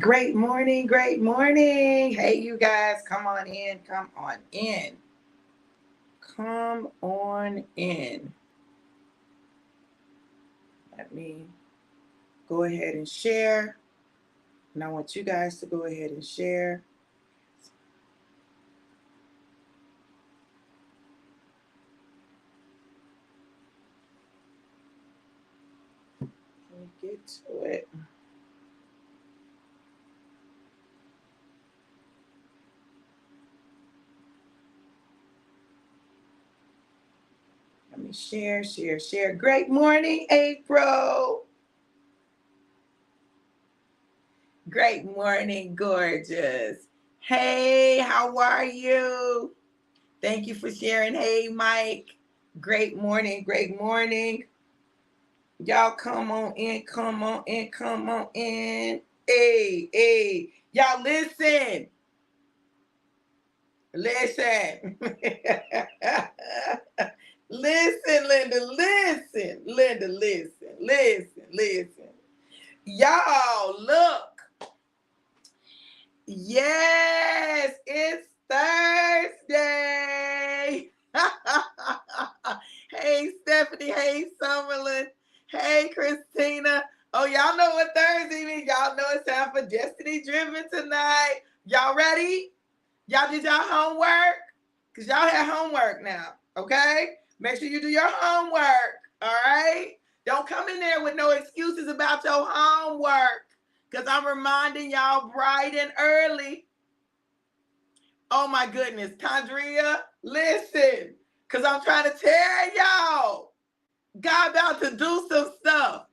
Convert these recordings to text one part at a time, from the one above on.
Great morning, great morning. Hey, you guys, come on in, come on in, come on in. Let me go ahead and share. And I want you guys to go ahead and share. Let me get to it. Let me share. Great morning, April. Great morning, gorgeous. Hey, how are you? Thank you for sharing. Hey, Mike. Great morning, great morning. Y'all come on in, come on in, come on in. Hey, hey. Y'all listen. Listen. Listen, Linda, listen. Linda, listen. Y'all, look. Yes, it's Thursday. Hey, Stephanie. Hey, Summerlin. Hey, Christina. Oh, y'all know what Thursday means. Y'all know it's time for Destiny Driven tonight. Y'all ready? Y'all did y'all homework? Because y'all have homework now, okay? Make sure you do your homework, all right? Don't come in there with no excuses about your homework, because I'm reminding y'all bright and early. Oh, my goodness. Tandria, listen, because I'm trying to tell y'all, God about to do some stuff.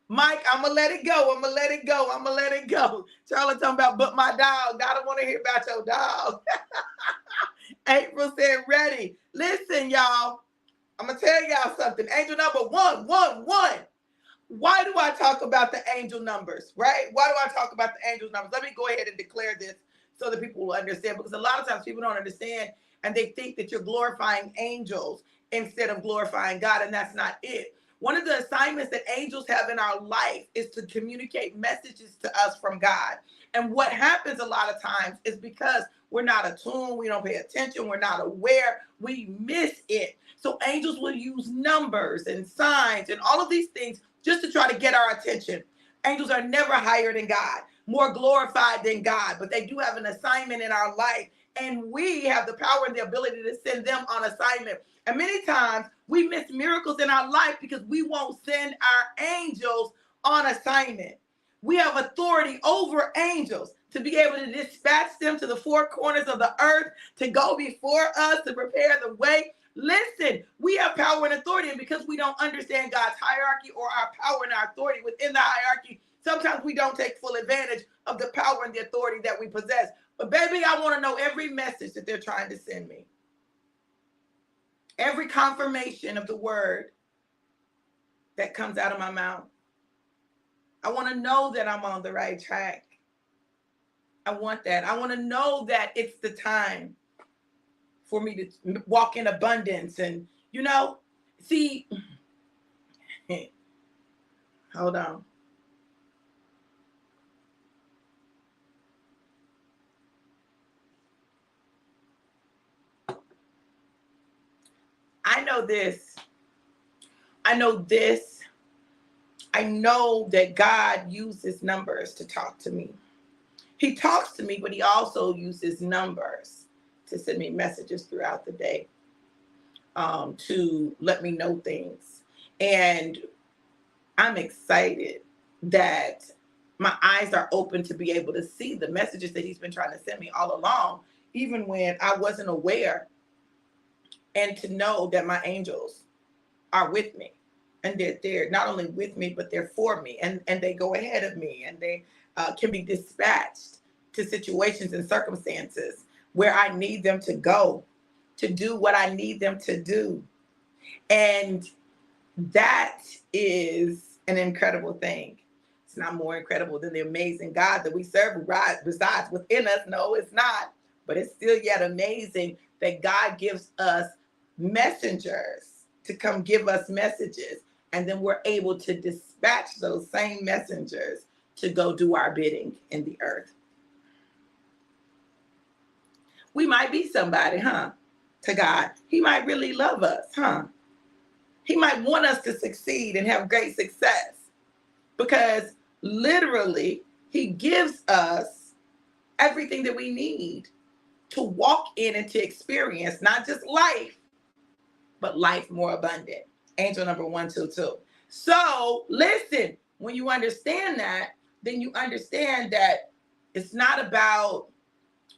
Mike, I'm going to let it go. Charlotte talking about, but my dog. I don't want to hear about your dog. April said, ready. Listen, y'all. I'm going to tell y'all something. Angel number 111. Why do I talk about the angel numbers, right? Why do I talk about the angel numbers? Let me go ahead and declare this so that people will understand, because a lot of times people don't understand and they think that you're glorifying angels instead of glorifying God, and that's not it. One of the assignments that angels have in our life is to communicate messages to us from God. And what happens a lot of times is because we're not attuned, we don't pay attention, we're not aware, we miss it. So angels will use numbers and signs and all of these things just to try to get our attention. Angels are never higher than God, more glorified than God, but they do have an assignment in our life, and we have the power and the ability to send them on assignment. And many times we miss miracles in our life because we won't send our angels on assignment. We have authority over angels to be able to dispatch them to the four corners of the earth, to go before us, to prepare the way. Listen, we have power and authority, and because we don't understand God's hierarchy or our power and our authority within the hierarchy, sometimes we don't take full advantage of the power and the authority that we possess. But baby, I want to know every message that they're trying to send me. Every confirmation of the word that comes out of my mouth. I want to know that I'm on the right track. I want that. I want to know that it's the time for me to walk in abundance. And, see, hold on. I know this. I know this. I know that God uses numbers to talk to me. He talks to me, but he also uses numbers to send me messages throughout the day, to let me know things. And I'm excited that my eyes are open to be able to see the messages that he's been trying to send me all along, even when I wasn't aware, and to know that my angels are with me, and they're not only with me, but they're for me, and they go ahead of me, and they can be dispatched to situations and circumstances where I need them to go to do what I need them to do. And that is an incredible thing. It's not more incredible than the amazing God that we serve who resides within us. No, it's not. But it's still yet amazing that God gives us messengers to come give us messages. And then we're able to dispatch those same messengers to go do our bidding in the earth. We might be somebody, huh? To God. He might really love us, huh? He might want us to succeed and have great success, because literally he gives us everything that we need to walk in and to experience not just life, but life more abundant. Angel number 122. So listen, when you understand that, then you understand that it's not about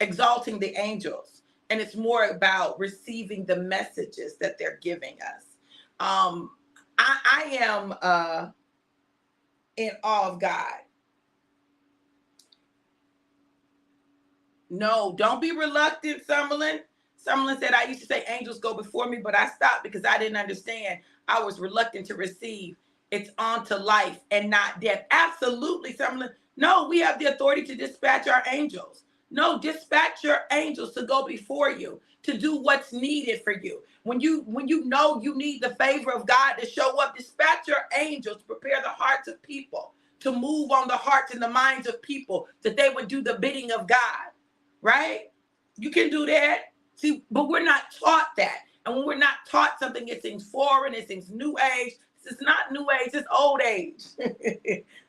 exalting the angels, and it's more about receiving the messages that they're giving us. I am in awe of God. No, don't be reluctant, Summerlin. Summerlin said, I used to say angels go before me, but I stopped because I didn't understand. I was reluctant to receive. It's on to life and not death. Absolutely, Summerlin. No, we have the authority to dispatch our angels. No, dispatch your angels to go before you, to do what's needed for you. When you know you need the favor of God to show up, dispatch your angels, prepare the hearts of people, to move on the hearts and the minds of people, that they would do the bidding of God, right? You can do that. See, but we're not taught that. And when we're not taught something, it seems foreign, it seems new age. This is not new age, it's old age.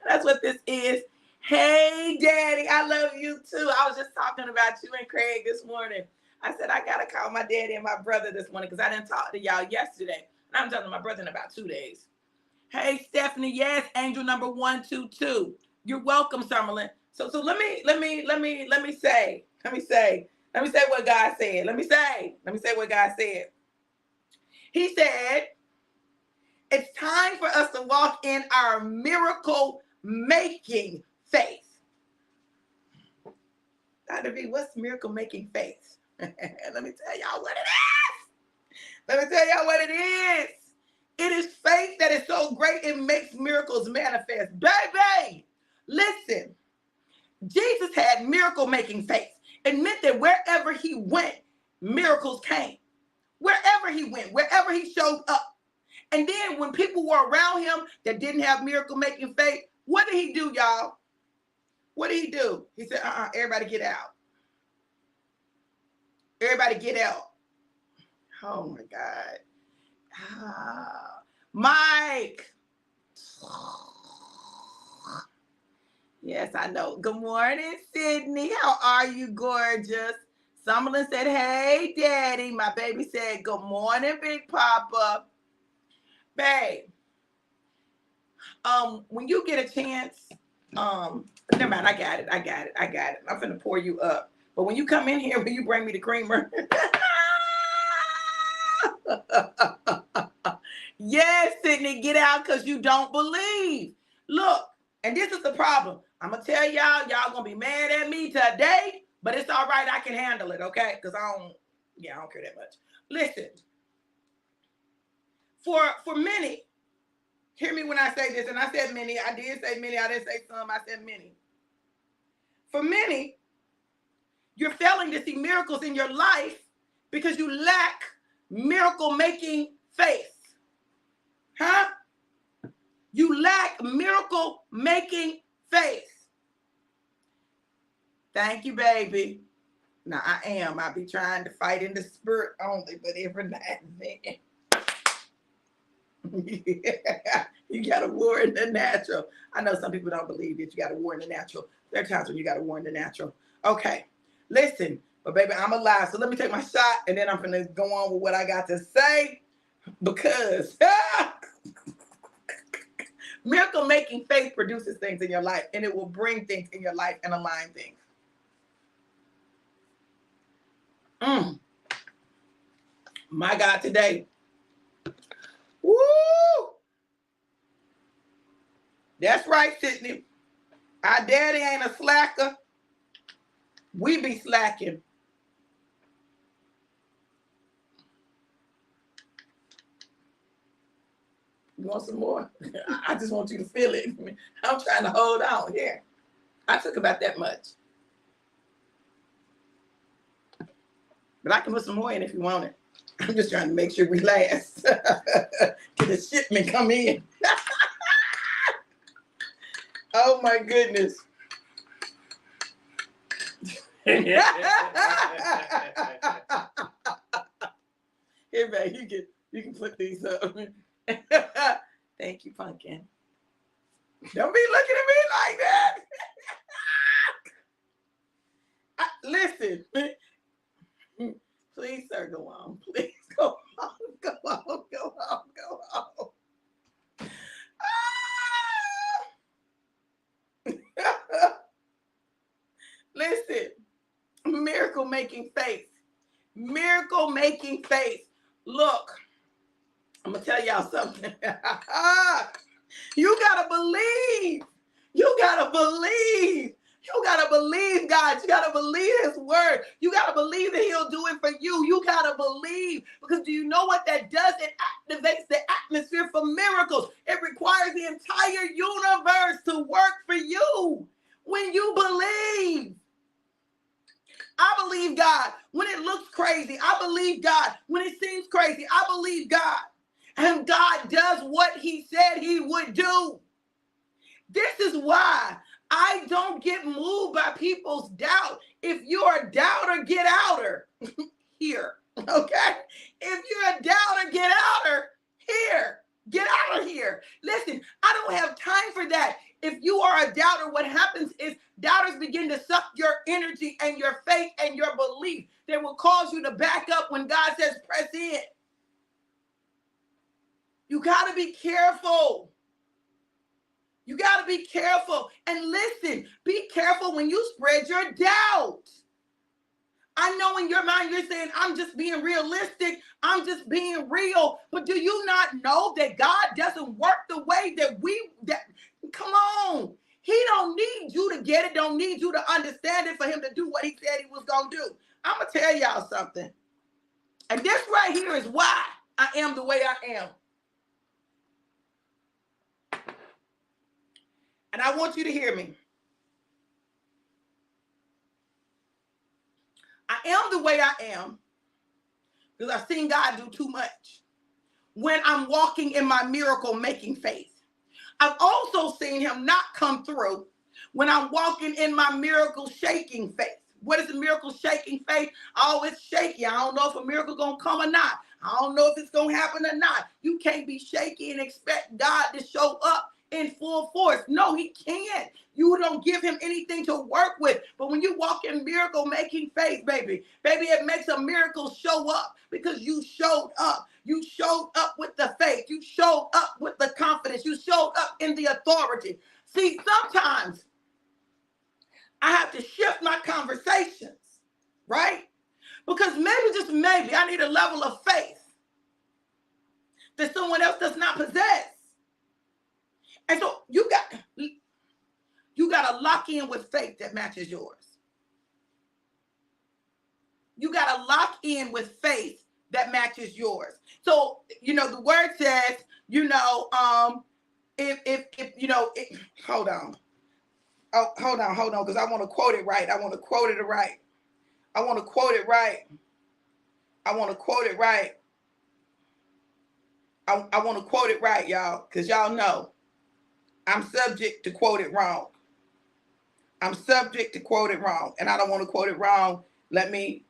That's what this is. Hey, Daddy, I love you too. I was just talking about you and Craig this morning. I said, I got to call my daddy and my brother this morning because I didn't talk to y'all yesterday. And I'm talking to my brother in about 2 days. Hey, Stephanie, yes, angel number 122. You're welcome, Summerlin. So let me say what God said. Let me say what God said. He said, it's time for us to walk in our miracle making faith. Dr. V, what's miracle making faith? Let me tell y'all what it is. It is faith that is so great it makes miracles manifest. Baby, listen. Jesus had miracle making faith. It meant that wherever he went, miracles came. Wherever he went, wherever he showed up. And then when people were around him that didn't have miracle making faith, what did he do, y'all? What did he do? He said, everybody get out. Everybody get out. Oh my God. Mike. Yes, I know. Good morning, Sydney. How are you, gorgeous? Summerlin said, hey, Daddy. My baby said, good morning, Big Papa. Babe, when you get a chance, never mind, I got it. I'm finna pour you up. But when you come in here, will you bring me the creamer? Yes, Sydney, get out because you don't believe. Look, and this is the problem. I'm going to tell y'all going to be mad at me today, but it's all right. I can handle it, okay? Because I don't care that much. Listen, for many, hear me when I say this, and I said many. I did say many. I didn't say some. I said many. For many, you're failing to see miracles in your life because you lack miracle-making faith. Huh? You lack miracle-making faith. Thank you, baby. Now, I be trying to fight in the spirit only, but every now and then. Yeah, you got to war in the natural. I know some people don't believe that you got to war in the natural. There are times when you got to war in the natural. Okay, listen, but baby, I'm alive. So let me take my shot, and then I'm going to go on with what I got to say, because miracle-making faith produces things in your life, and it will bring things in your life and align things. My God, today. Woo! That's right, Sydney. Our daddy ain't a slacker. We be slacking. You want some more? I just want you to feel it. I'm trying to hold on here. I took about that much. But I can put some more in if you want it. I'm just trying to make sure we last. Till the shipment come in. Oh my goodness. Here, man, you can put these up. Thank you, Pumpkin. Don't be looking at me like that. Listen, please, sir, go on. Please go on. Go on. Go on. Go on. Listen, miracle making faith. Miracle making faith. Look, I'm going to tell y'all something. You got to believe. You got to believe. You got to believe God. You got to believe his word. You got to believe that he'll do it for you. You got to believe. Because do you know what that does? It activates the atmosphere for miracles. It requires the entire universe to work for you when you believe. I believe God when it looks crazy. I believe God when it seems crazy. I believe God. And God does what he said he would do. This is why I don't get moved by people's doubt. If you're a doubter, get outer. Here, okay? If you're a doubter, get outer. Here, get out of here. Listen, I don't have time for that. If you are a doubter, what happens is doubters begin to suck your energy and your faith and your belief. They will cause you to back up when God says press in. You got to be careful. You got to be careful. And listen, be careful when you spread your doubt. I know in your mind you're saying, I'm just being realistic. I'm just being real. But do you not know that God doesn't work the way that come on. He don't need you to get it. Don't need you to understand it for him to do what he said he was going to do. I'm going to tell y'all something. And this right here is why I am the way I am. And I want you to hear me. I am the way I am because I've seen God do too much when I'm walking in my miracle making faith. I've also seen him not come through when I'm walking in my miracle shaking faith. What is a miracle shaking faith? Oh, it's shaky. I don't know if a miracle going to come or not. I don't know if it's going to happen or not. You can't be shaky and expect God to show up in full force. No, he can't. You don't give him anything to work with. But when you walk in miracle making faith, baby, it makes a miracle show up because you showed up. You showed up with the faith. You showed up with the confidence. You showed up in the authority. See, sometimes I have to shift my conversations, right? Because maybe, just maybe, I need a level of faith that someone else does not possess. And so you got to lock in with faith that matches yours. You got to lock in with faith that matches yours. So, the word says, hold on. Oh, hold on, because I want to quote it right. I want to quote it right. I want to quote it right. I want to quote it right. I want to quote it right, y'all, because y'all know I'm subject to quote it wrong. I'm subject to quote it wrong, and I don't want to quote it wrong. Let me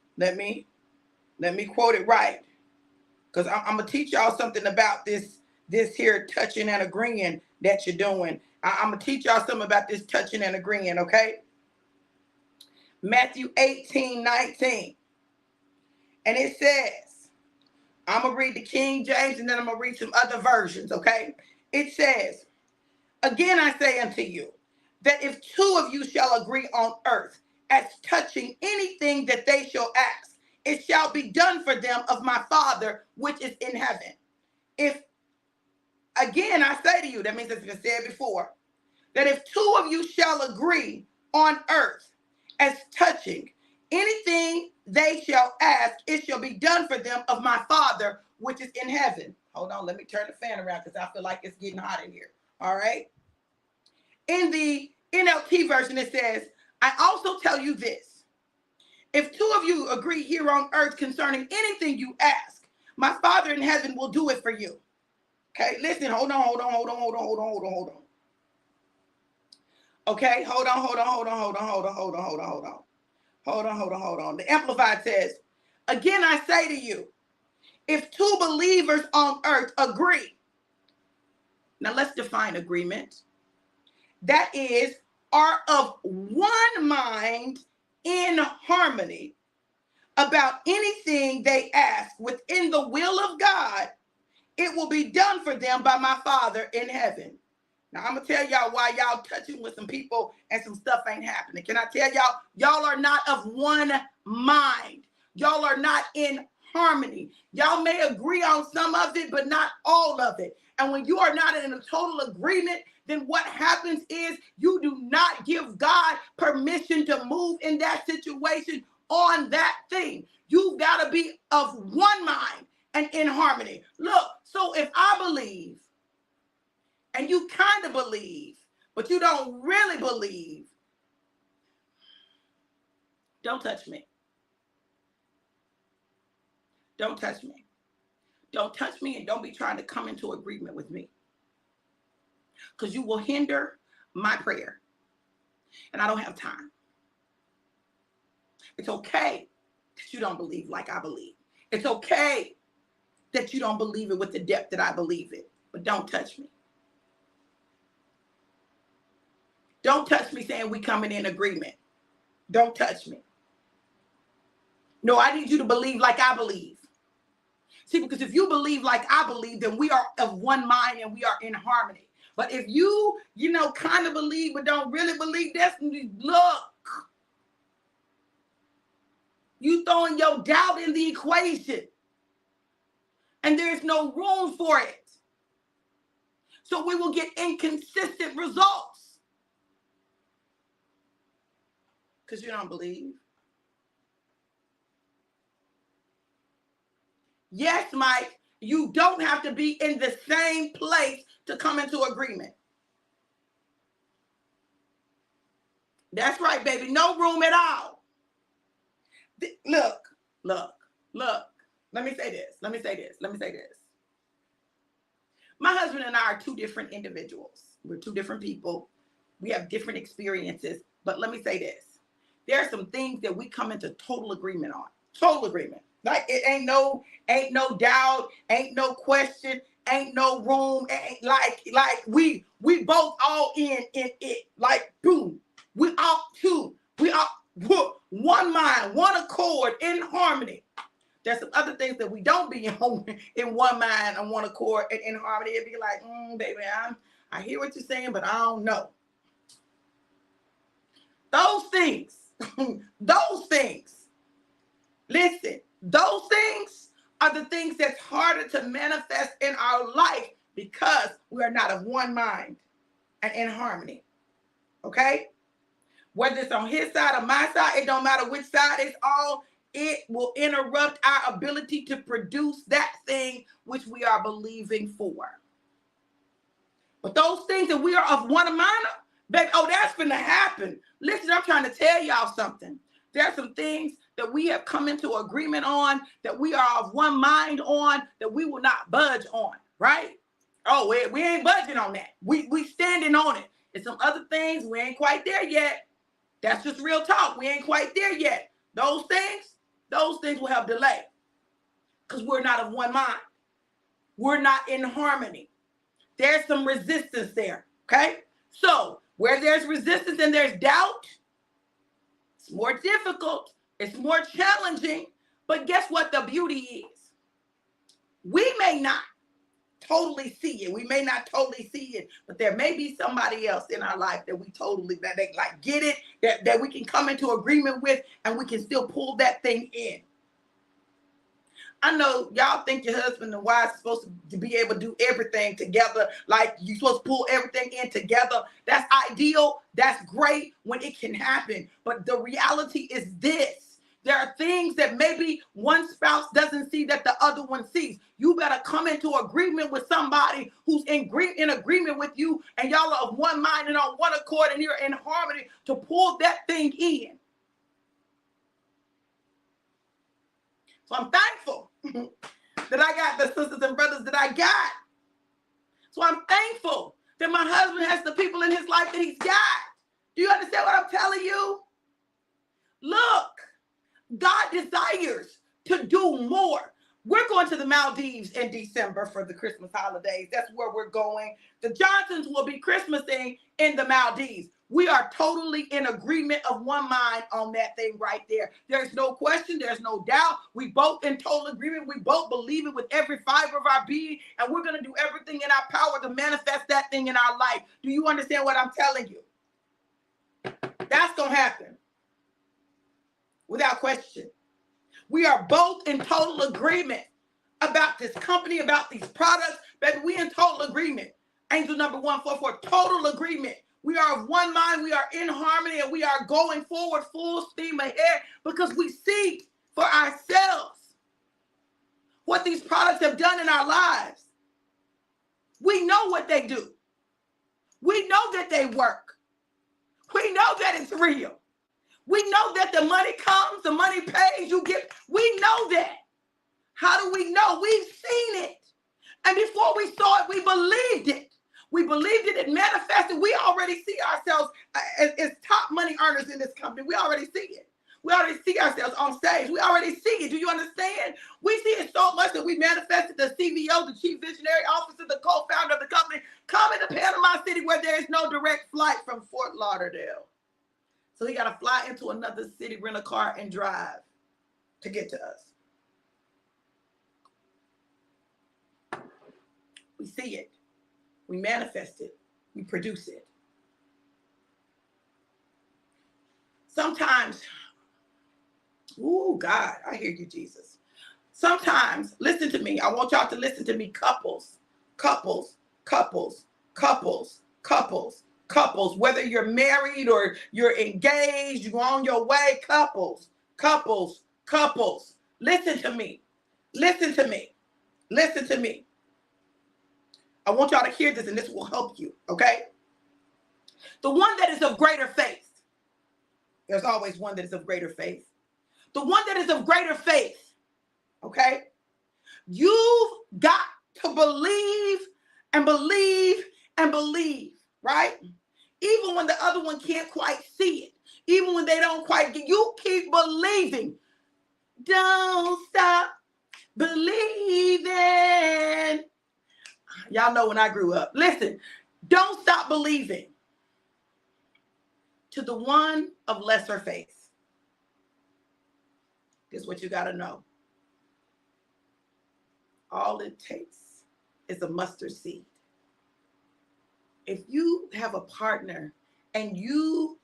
quote it right, because I'm gonna teach y'all something about this here touching and agreeing that you're doing. I'm gonna teach y'all something about this touching and agreeing, okay? Matthew 18:19, and it says, I'm gonna read the King James, and then I'm gonna read some other versions, okay? It says, again I say unto you, that if two of you shall agree on earth as touching anything that they shall ask, it shall be done for them of my Father which is in heaven. If, again I say to you, that means it's been said before, that if two of you shall agree on earth as touching anything they shall ask, it shall be done for them of my Father which is in heaven. Hold on, let me turn the fan around because I feel like it's getting hot in here. All right. In the NLT version, it says, I also tell you this. If two of you agree here on earth concerning anything you ask, my Father in heaven will do it for you. Okay, listen, hold on. Okay, hold on. The Amplified says, again, I say to you, if two believers on earth agree, now let's define agreement. That is, are of one mind in harmony about anything they ask within the will of God, it will be done for them by my Father in heaven. Now, I'm going to tell y'all why y'all touching with some people and some stuff ain't happening. Can I tell y'all are not of one mind. Y'all are not in harmony. Y'all may agree on some of it, but not all of it. And when you are not in a total agreement, then what happens is you do not give God permission to move in that situation on that thing. You've got to be of one mind and in harmony. Look, so if I believe, and you kind of believe, but you don't really believe, don't touch me. Don't touch me. Don't touch me, and don't be trying to come into agreement with me, because you will hinder my prayer, and I don't have time. It's okay that you don't believe like I believe. It's okay that you don't believe it with the depth that I believe it, but don't touch me. Don't touch me saying we coming in agreement. Don't touch me. No, I need you to believe like I believe. See, because if you believe like I believe, then we are of one mind and we are in harmony. But if you kind of believe but don't really believe, look, you throwing your doubt in the equation. And there's no room for it. So we will get inconsistent results. Because you don't believe. Yes, Mike, you don't have to be in the same place to come into agreement. That's right, baby. No room at all. Look. Let me say this. My husband and I are two different individuals. We're two different people. We have different experiences. But let me say this. There are some things that we come into total agreement on. Total agreement. Like it ain't no doubt, ain't no question, ain't no room, ain't like we both all in it. Like boom. We all one mind, one accord, in harmony. There's some other things that we don't be in one mind and one accord and in harmony. It'd be like, baby, I hear what you're saying, but I don't know. Those things, listen, those things are the things that's harder to manifest in our life because we are not of one mind and in harmony. Okay? Whether it's on his side or my side, it don't matter which side it's on. It will interrupt our ability to produce that thing which we are believing for. But those things that we are of one mind, baby, that's going to happen. Listen, I'm trying to tell y'all something. There are some things that we have come into agreement on, that we are of one mind on, that we will not budge on, right? Oh, we ain't budging on that. We standing on it. And some other things, we ain't quite there yet. That's just real talk. We ain't quite there yet. Those things will have delay because we're not of one mind. We're not in harmony. There's some resistance there, okay? So where there's resistance and there's doubt, it's more difficult. It's more challenging. But guess what the beauty is? We may not totally see it. We may not totally see it, but there may be somebody else in our life that that they like get it, that we can come into agreement with, and we can still pull that thing in. I know y'all think your husband and wife are supposed to be able to do everything together, like you're supposed to pull everything in together. That's ideal. That's great when it can happen. But the reality is this. There are things that maybe one spouse doesn't see that the other one sees. You better come into agreement with somebody who's in agreement with you, and y'all are of one mind and on one accord, and you're in harmony to pull that thing in. So I'm thankful that I got the sisters and brothers that I got. So I'm thankful that my husband has the people in his life that he's got. Do you understand what I'm telling you? Look, God desires to do more. We're going to the Maldives in December for the Christmas holidays. That's where we're going. The Johnsons will be Christmasing in the Maldives. We are totally in agreement of one mind on that thing right there. There's no question. There's no doubt. We both in total agreement. We both believe it with every fiber of our being, and we're going to do everything in our power to manifest that thing in our life. Do you understand what I'm telling you? That's going to happen without question. We are both in total agreement about this company, about these products, but we in total agreement. Angel number 144, total agreement. We are of one mind, we are in harmony, and we are going forward full steam ahead because we see for ourselves what these products have done in our lives. We know what they do. We know that they work. We know that it's real. We know that the money comes, the money pays, you get. We know that. How do we know? We've seen it. And before we saw it, we believed it. We believed it, it manifested. We already see ourselves as top money earners in this company. We already see it. We already see ourselves on stage. We already see it. Do you understand? We see it so much that we manifested the CVO, the Chief Visionary Officer, the co-founder of the company, coming to Panama City where there is no direct flight from Fort Lauderdale. So he got to fly into another city, rent a car, and drive to get to us. We see it. We manifest it. We produce it. Sometimes, oh God, I hear you, Jesus. Sometimes, listen to me. I want y'all to listen to me. Couples, whether you're married or you're engaged, you're on your way, couples. Listen to me. I want y'all to hear this, and this will help you, okay? The one that is of greater faith. There's always one that is of greater faith. The one that is of greater faith, okay? You've got to believe and believe and believe, right? Even when the other one can't quite see it, even when they don't quite get, you keep believing. Don't stop believing. Y'all know when I grew up. Listen, don't stop believing. To the one of lesser faith. This is what you got to know. All it takes is a mustard seed. If you have a partner and you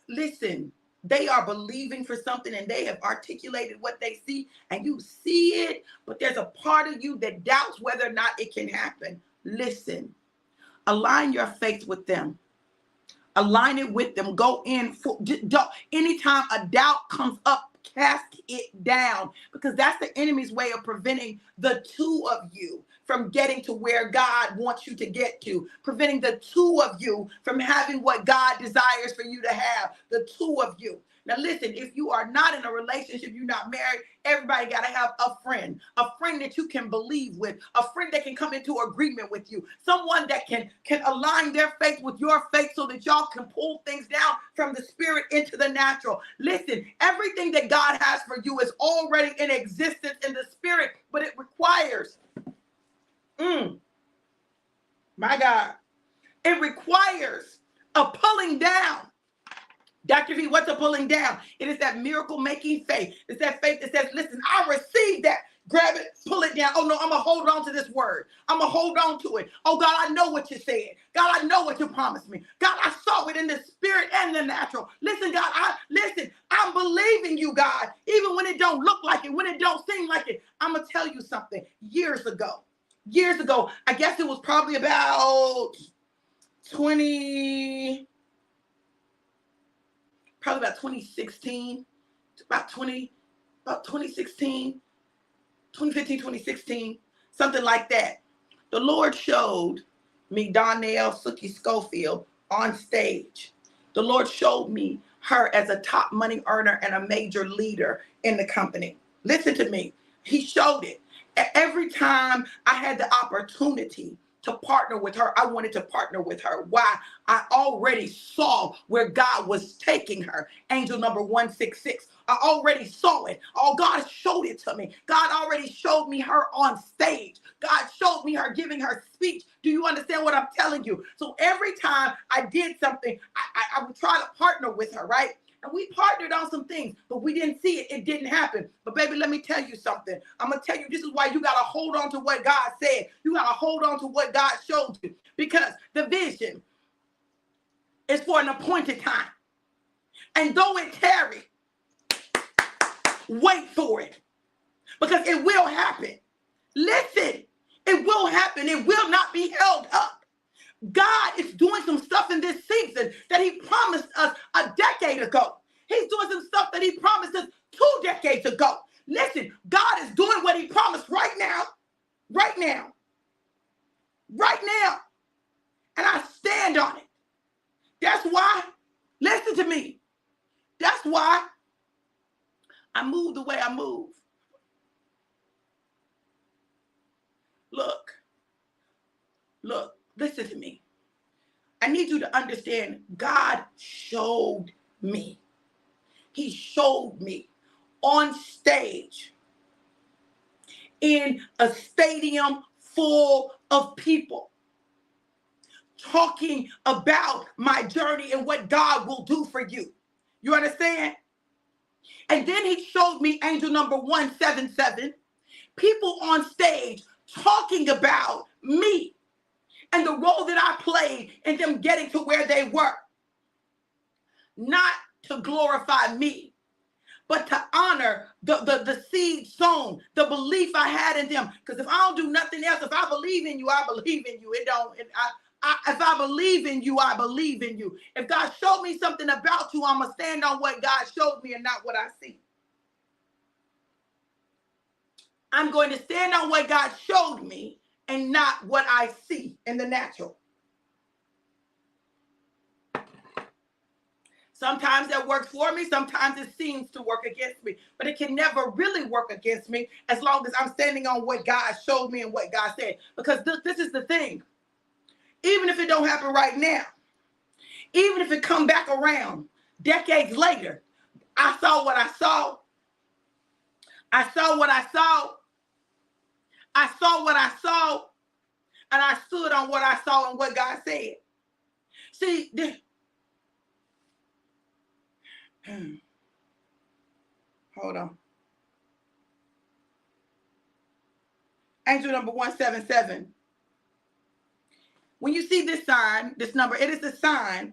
listen, they are believing for something and they have articulated what they see and you see it, but there's a part of you that doubts whether or not it can happen. Listen, align your faith with them. Align it with them. Go in. Anytime a doubt comes up, cast it down, because that's the enemy's way of preventing the two of you from getting to where God wants you to get to, preventing the two of you from having what God desires for you to have, the two of you. Now listen, if you are not in a relationship, you're not married, everybody got to have a friend that you can believe with, a friend that can come into agreement with you, someone that can align their faith with your faith so that y'all can pull things down from the spirit into the natural. Listen, everything that God has for you is already in existence in the spirit, but it requires, my God, it requires a pulling down. Dr. V, what's a pulling down? It is that miracle-making faith. It's that faith that says, listen, I received that. Grab it, pull it down. Oh, no, I'm going to hold on to this word. I'm going to hold on to it. Oh, God, I know what you said. God, I know what you promised me. God, I saw it in the spirit and the natural. Listen, God, I'm believing you, God, even when it don't look like it, when it don't seem like it. I'm going to tell you something. Years ago, I guess it was probably about 2016, about 2015, 2016, something like that. The Lord showed me Donnell Sookie Schofield on stage. The Lord showed me her as a top money earner and a major leader in the company. Listen to me. He showed it. Every time I had the opportunity to partner with her. I wanted to partner with her. Why? I already saw where God was taking her. Angel number 166. I already saw it. Oh, God showed it to me. God already showed me her on stage. God showed me her giving her speech. Do you understand what I'm telling you? So every time I did something, I would try to partner with her, right? And we partnered on some things, but we didn't see it. It didn't happen. But baby, let me tell you something. I'm going to tell you, this is why you got to hold on to what God said. You got to hold on to what God showed you, because the vision is for an appointed time. And though it tarry, wait for it, because it will happen. Listen, it will happen. It will not be held up. God is doing some stuff in this season that he promised us a decade ago. He's doing some stuff that he promised us 2 decades ago. Listen, God is doing what he promised right now, right now, right now. And I stand on it. That's why, listen to me. That's why I move the way I move. Look, listen to me. I need you to understand, God showed me. He showed me on stage in a stadium full of people, talking about my journey and what God will do for you. You understand? And then he showed me angel number 177, people on stage talking about me and the role that I played in them getting to where they were. Not to glorify me, but to honor the seed sown, the belief I had in them. Because if I don't do nothing else, if I believe in you, I believe in you. If I believe in you, I believe in you. If God showed me something about you, I'm going to stand on what God showed me and not what I see. I'm going to stand on what God showed me and not what I see in the natural. Sometimes that works for me. Sometimes it seems to work against me. But it can never really work against me as long as I'm standing on what God showed me and what God said. Because this is the thing. Even if it don't happen right now, even if it come back around decades later, I saw what I saw. I saw what I saw. I saw what I saw. And I stood on what I saw and what God said. See, hold on. Angel number 177. When you see this sign, this number, it is a sign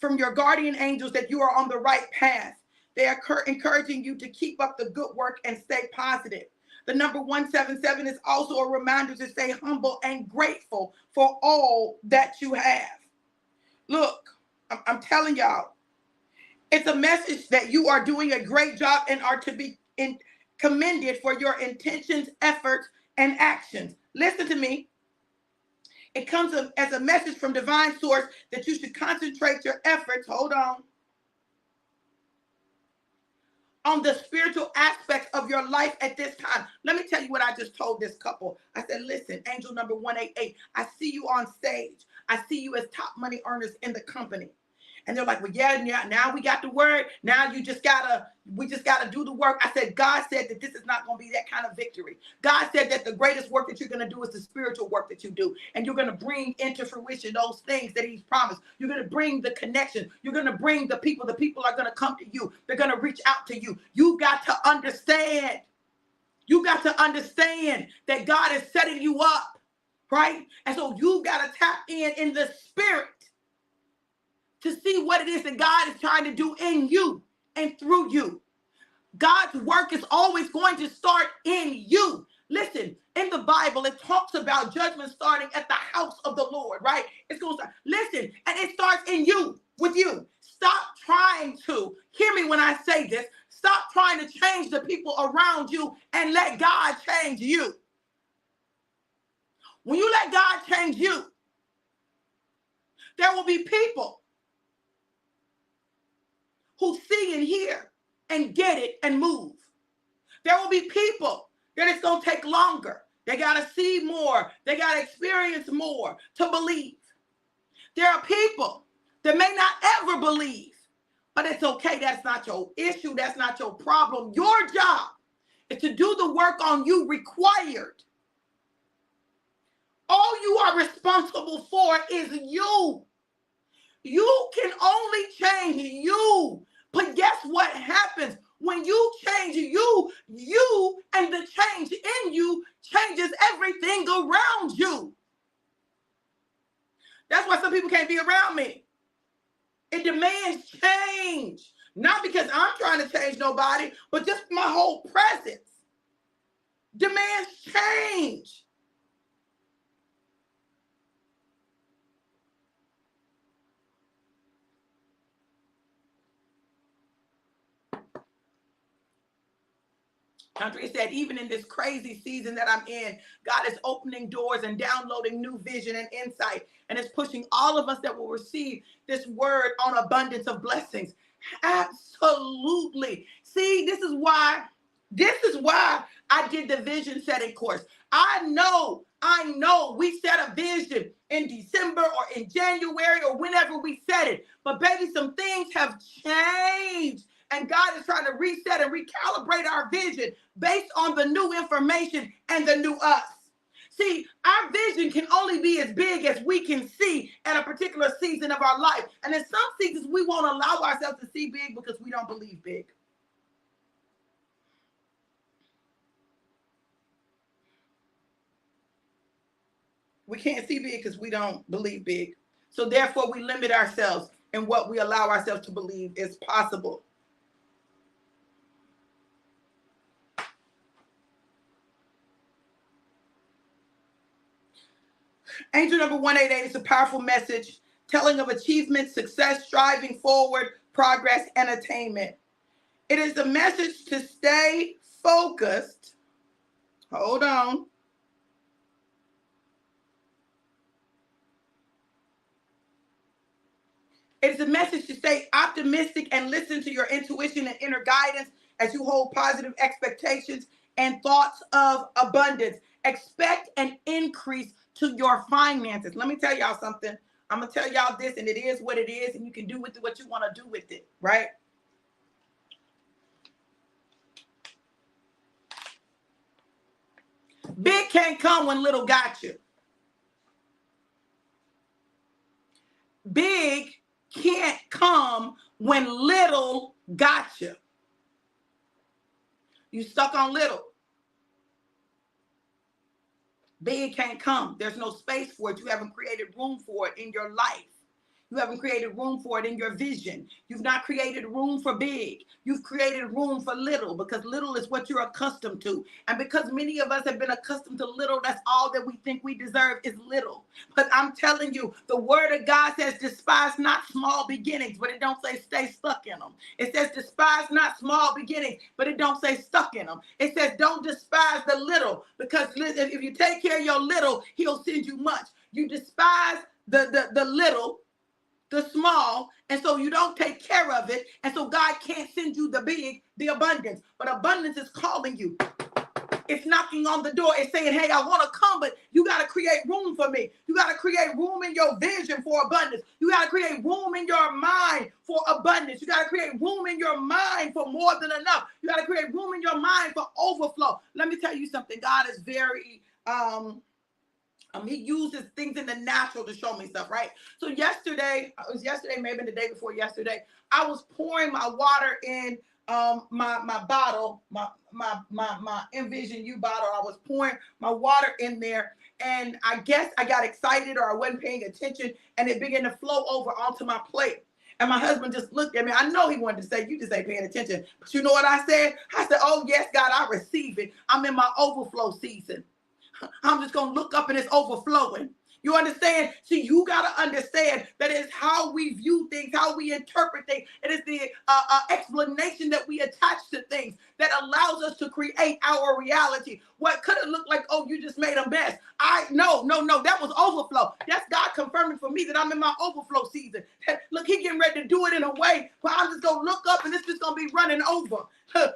from your guardian angels that you are on the right path. They are encouraging you to keep up the good work and stay positive. The number 177 is also a reminder to stay humble and grateful for all that you have. Look, I'm telling y'all, it's a message that you are doing a great job and are to be commended for your intentions, efforts, and actions. Listen to me. It comes as a message from divine source that you should concentrate your efforts, hold on the spiritual aspects of your life at this time. Let me tell you what I just told this couple. I said, listen, angel number 188, I see you on stage. I see you as top money earners in the company. And they're like, well, yeah, now we got the word. Now we just gotta do the work. I said, God said that this is not going to be that kind of victory. God said that the greatest work that you're going to do is the spiritual work that you do. And you're going to bring into fruition those things that he's promised. You're going to bring the connection. You're going to bring the people. The people are going to come to you. They're going to reach out to you. You got to understand. You got to understand that God is setting you up, right? And so you got to tap in the spirit to see what it is that God is trying to do in you and through you. God's work is always going to start in you. Listen, in the Bible, it talks about judgment starting at the house of the Lord, right? It's going to start. Listen, and it starts in you, with you. Stop trying to, hear me when I say this, stop trying to change the people around you and let God change you. When you let God change you, there will be people who see and hear and get it and move. There will be people that it's going to take longer They got to see more. They got to experience more to believe. There are people that may not ever believe, but it's okay. That's not your issue. That's not your problem. Your job is to do the work on you required. All you are responsible for is you. You can only change you. But guess what happens? When you change you and the change in you changes everything around you. That's why some people can't be around me. It demands change. Not because I'm trying to change nobody, but just my whole presence demands change. Country said, even in this crazy season that I'm in, God is opening doors and downloading new vision and insight, and is pushing all of us that will receive this word on abundance of blessings. Absolutely. See, this is why I did the vision setting course. I know we set a vision in December or in January or whenever we set it, but baby, some things have changed. And God is trying to reset and recalibrate our vision based on the new information and the new us. See, our vision can only be as big as we can see at a particular season of our life. And in some seasons, we won't allow ourselves to see big because we don't believe big. We can't see big because we don't believe big. So therefore, we limit ourselves in what we allow ourselves to believe is possible. Angel number 188 is a powerful message telling of achievement, success, striving forward, progress, and attainment. It is a message to stay focused. Hold on. It's a message to stay optimistic and listen to your intuition and inner guidance as you hold positive expectations and thoughts of abundance. Expect an increase to your finances. Let me tell y'all something. I'm going to tell y'all this, and it is what it is, and you can do with it what you want to do with it, right? Big can't come when little got you. Big can't come when little got you. You stuck on little. Big can't come. There's no space for it. You haven't created room for it in your life. You haven't created room for it in your vision. You've not created room for big. You've created room for little because little is what you're accustomed to. And because many of us have been accustomed to little, that's all that we think we deserve is little. But I'm telling you, the word of God says despise not small beginnings, but it don't say stay stuck in them. It says despise not small beginnings, but it don't say stuck in them. It says don't despise the little because if you take care of your little, he'll send you much. You despise the little, the small, and so you don't take care of it, and so God can't send you the big, the abundance. But abundance is calling you. It's knocking on the door. It's saying, hey, I want to come, but you got to create room for me. You got to create room in your vision for abundance. You got to create room in your mind for abundance. You got to create room in your mind for more than enough. You got to create room in your mind for overflow. Let me tell you something. God is very he uses things in the natural to show me stuff, right? So yesterday, maybe the day before yesterday, I was pouring my water in my bottle, my Envision U bottle. I was pouring my water in there, and I guess I got excited or I wasn't paying attention, and it began to flow over onto my plate. And my husband just looked at me. I know he wanted to say, you just ain't paying attention. But you know what I said? I said, oh, yes, God, I receive it. I'm in my overflow season. I'm just going to look up and it's overflowing. You understand? See, you got to understand that it's how we view things, how we interpret things. It is the explanation that we attach to things that allows us to create our reality. What could it look like? Oh, you just made a mess. No, that was overflow. That's God confirming for me that I'm in my overflow season. Look, he getting ready to do it in a way where I'm just going to look up and it's just going to be running over. I'm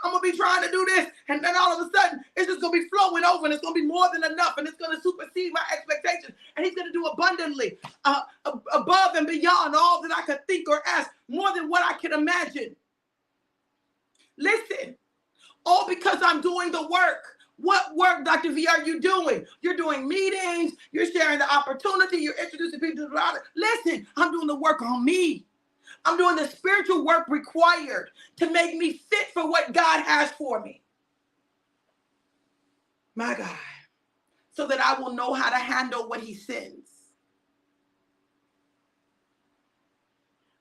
going to be trying to do this. And then all of a sudden, it's just going to be flowing over and it's going to be more than enough. And it's going to supersede my expectations. And he's going to do abundantly, above and beyond all that I could think or ask, more than what I can imagine. Listen, all because I'm doing the work. What work, Dr. V, are you doing? You're doing meetings. You're sharing the opportunity. You're introducing people to the product. Listen, I'm doing the work on me. I'm doing the spiritual work required to make me fit for what God has for me. My God. So that I will know how to handle what he sends.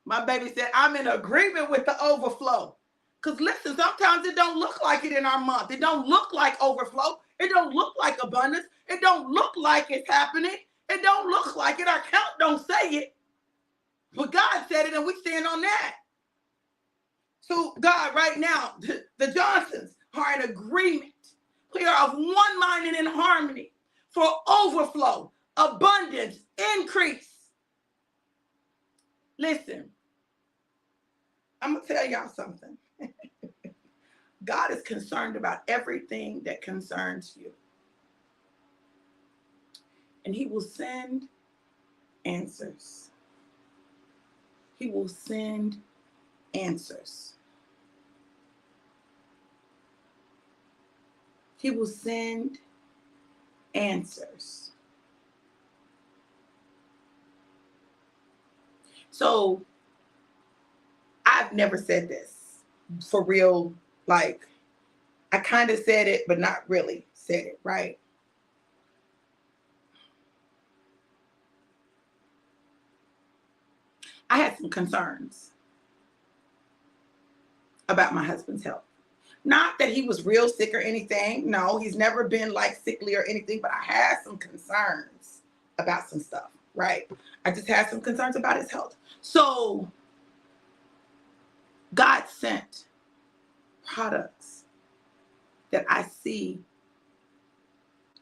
My baby said, I'm in agreement with the overflow. Because listen, sometimes it don't look like it in our month. It don't look like overflow. It don't look like abundance. It don't look like it's happening. It don't look like it. Our count don't say it. But God said it and we stand on that. So God, right now, the Johnsons are in agreement. We are of one mind and in harmony for overflow, abundance, increase. Listen, I'm going to tell y'all something. God is concerned about everything that concerns you. And he will send answers. He will send answers. He will send answers. So I've never said this for real. Like, I kind of said it, but not really said it, right? I had some concerns about my husband's health. Not that he was real sick or anything. No, he's never been like sickly or anything, but I had some concerns about some stuff, right? I just had some concerns about his health. So God sent products that I see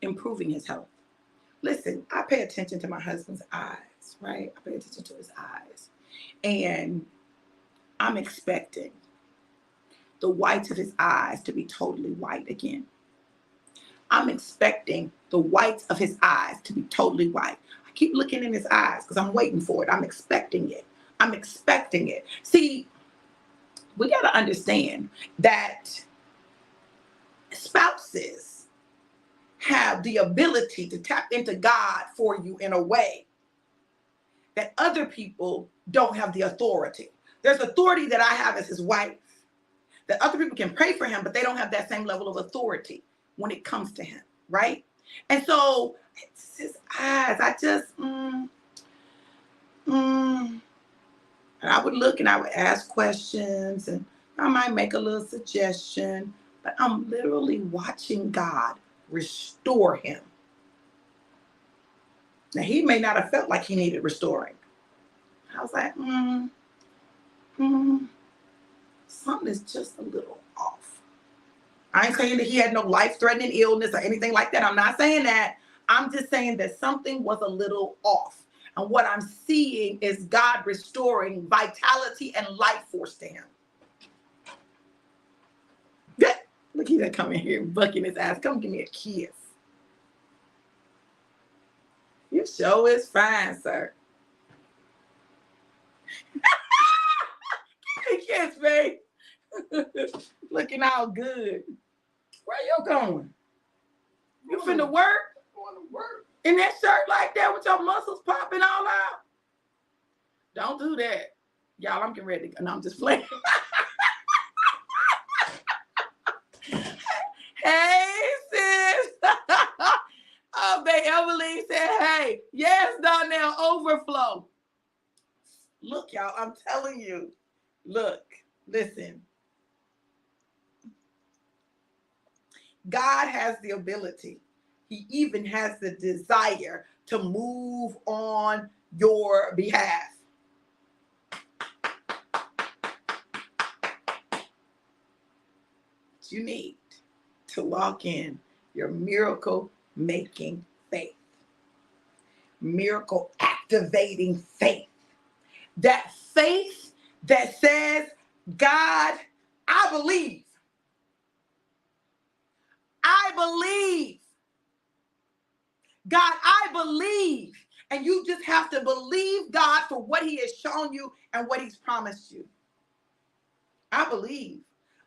improving his health. Listen, I pay attention to my husband's eyes, right? I pay attention to his eyes. And I'm expecting the whites of his eyes to be totally white again. I'm expecting the whites of his eyes to be totally white. I keep looking in his eyes because I'm waiting for it. I'm expecting it. I'm expecting it. See, we got to understand that spouses have the ability to tap into God for you in a way that other people don't have the authority. There's authority that I have as his wife, that other people can pray for him, but they don't have that same level of authority when it comes to him, right? And so it's his eyes. I just, and I would look and I would ask questions and I might make a little suggestion, but I'm literally watching God restore him. Now, he may not have felt like he needed restoring. I was like, something is just a little off. I ain't saying that he had no life-threatening illness or anything like that. I'm not saying that. I'm just saying that something was a little off. And what I'm seeing is God restoring vitality and life force to him. Look at that coming here, bucking his ass. Come give me a kiss. Your show is fine, sir. Give me a kiss, babe. Looking all good. Where you going? You finna work? Going to work. In that shirt like that with your muscles popping all out? Don't do that. Y'all, I'm getting ready to go. No, I'm just playing. Hey, sis. Oh, babe, Evelyn said, hey, yes, Donnell, overflow. Look, y'all, I'm telling you. Look, listen. God has the ability. He even has the desire to move on your behalf. You need to walk in your miracle-making faith. Miracle-activating faith. That faith that says, God, I believe. I believe. God, I believe. And you just have to believe God for what he has shown you and what he's promised you. I believe.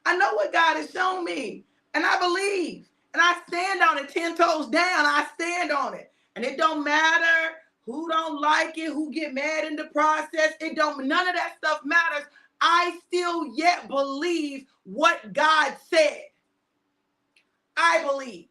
I know what God has shown me, and I believe. And I stand on it 10 toes down. I stand on it. And it don't matter who don't like it, who get mad in the process. None of that stuff matters. I still yet believe what God said. I believe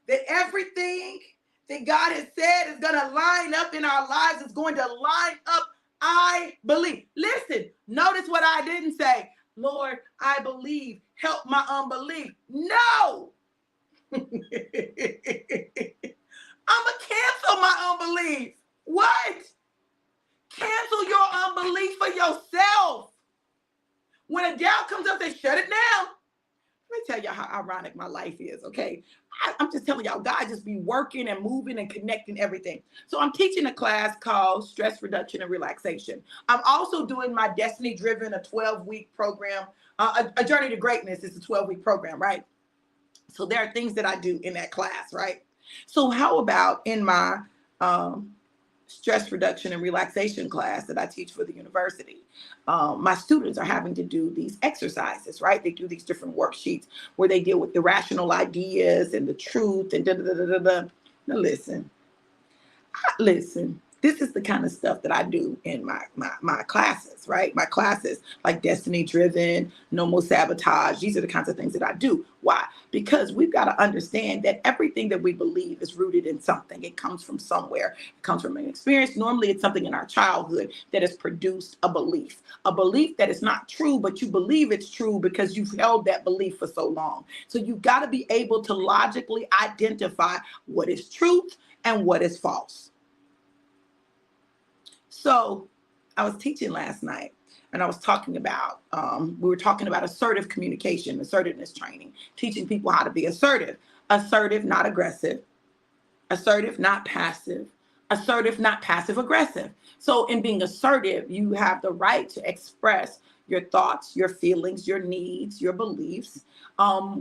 that everything that God has said is going to line up in our lives. It's going to line up. I believe. Listen, notice what I didn't say. Lord, I believe. Help my unbelief. No. I'm going to cancel my unbelief. What? Cancel your unbelief for yourself. When a doubt comes up, they shut it down. Let me tell y'all how ironic my life is, okay? I'm just telling y'all, God just be working and moving and connecting everything. So I'm teaching a class called Stress Reduction and Relaxation. I'm also doing my Destiny Driven, a 12-week program. A Journey to Greatness is a 12-week program, right? So there are things that I do in that class, right? So how about in my stress reduction and relaxation class that I teach for the university, my students are having to do these exercises, right? They do these different worksheets where they deal with irrational ideas and the truth and da-da-da-da-da. Now listen, this is the kind of stuff that I do in my classes, right? My classes like Destiny Driven, No More Sabotage. These are the kinds of things that I do. Why? Because we've got to understand that everything that we believe is rooted in something. It comes from somewhere. It comes from an experience. Normally, it's something in our childhood that has produced a belief that is not true, but you believe it's true because you've held that belief for so long. So you've got to be able to logically identify what is truth and what is false. So I was teaching last night and I was talking about, we were talking about assertive communication, assertiveness training, teaching people how to be assertive, not aggressive, assertive, not passive, assertive, not passive aggressive. So in being assertive, you have the right to express your thoughts, your feelings, your needs, your beliefs,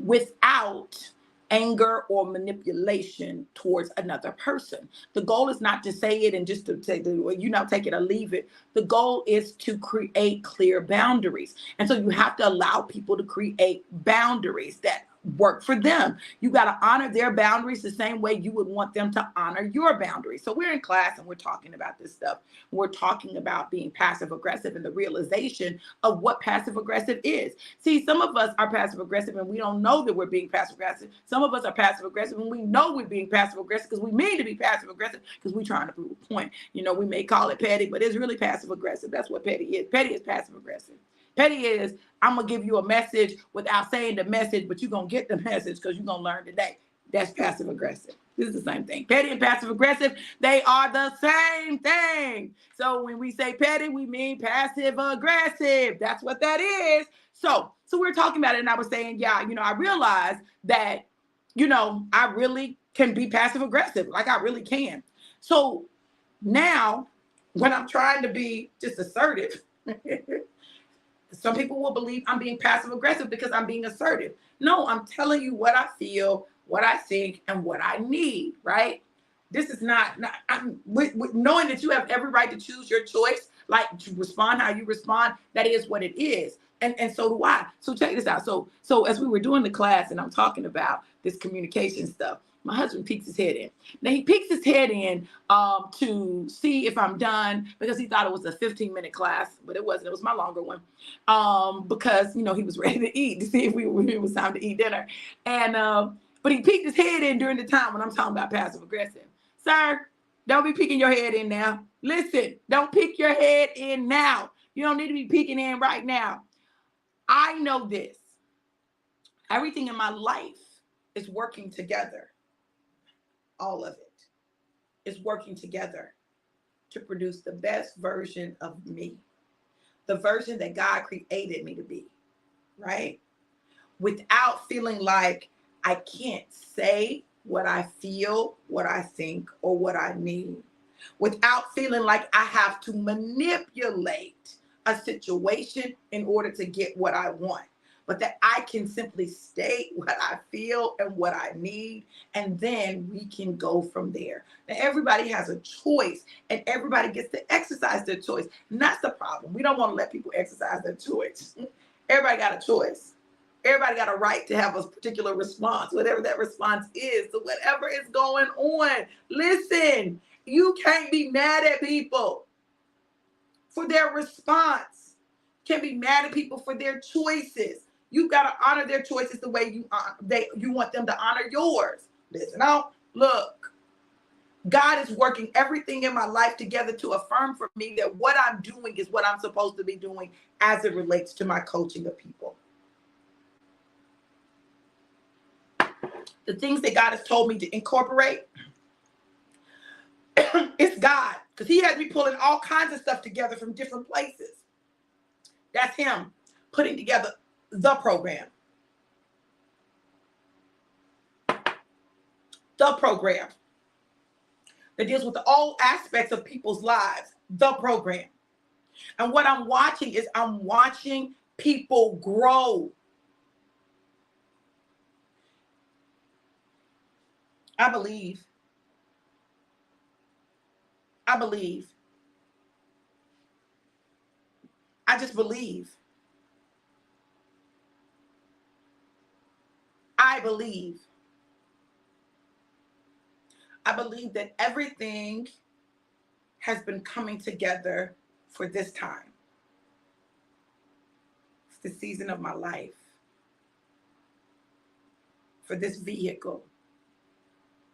without anger or manipulation towards another person. The goal is not to say it and just to say, take it or leave it. The goal is to create clear boundaries. And so you have to allow people to create boundaries that work for them. You got to honor their boundaries the same way you would want them to honor your boundaries. So we're in class and we're talking about this stuff. We're talking about being passive aggressive and the realization of what passive aggressive is. See, some of us are passive aggressive and we don't know that we're being passive aggressive. Some of us are passive aggressive and we know we're being passive aggressive because we mean to be passive aggressive because we're trying to prove a point. We may call it petty, but it's really passive aggressive. That's what petty is. Petty is passive aggressive. Petty is, I'm going to give you a message without saying the message, but you're going to get the message because you're going to learn today. That's passive aggressive. This is the same thing. Petty and passive aggressive, they are the same thing. So when we say petty, we mean passive aggressive. That's what that is. So we're talking about it and I was saying, I realized that, I really can be passive aggressive. Like I really can. So now when I'm trying to be just assertive, some people will believe I'm being passive aggressive because I'm being assertive. No, I'm telling you what I feel, what I think, and what I need, right? This is not with knowing that you have every right to choose your choice, like to respond how you respond. That is what it is. And so do I. So check this out. So as we were doing the class and I'm talking about this communication stuff, my husband peeks his head in. Now he peeks his head in to see if I'm done because he thought it was a 15-minute class, but it wasn't. It was my longer one because, he was ready to eat to see if it was time to eat dinner. And but he peeked his head in during the time when I'm talking about passive aggressive. Sir, don't be peeking your head in now. Listen, don't peek your head in now. You don't need to be peeking in right now. I know this. Everything in my life is working together. All of it is working together to produce the best version of me, the version that God created me to be, right? Without feeling like I can't say what I feel, what I think, or what I need. Without feeling like I have to manipulate a situation in order to get what I want, but that I can simply state what I feel and what I need, and then we can go from there. Now, everybody has a choice, and everybody gets to exercise their choice. And that's the problem. We don't want to let people exercise their choice. Everybody got a choice. Everybody got a right to have a particular response, whatever that response is to whatever is going on. Listen, you can't be mad at people for their response. You can't be mad at people for their choices. You've got to honor their choices the way you want them to honor yours. Listen, look, God is working everything in my life together to affirm for me that what I'm doing is what I'm supposed to be doing as it relates to my coaching of people. The things that God has told me to incorporate, it's God, because he has me pulling all kinds of stuff together from different places. That's him putting together the program. The program that deals with all aspects of people's lives. The program. And what I'm watching is I'm watching people grow. I believe. I just believe. I believe that everything has been coming together for this time. It's the season of my life. For this vehicle.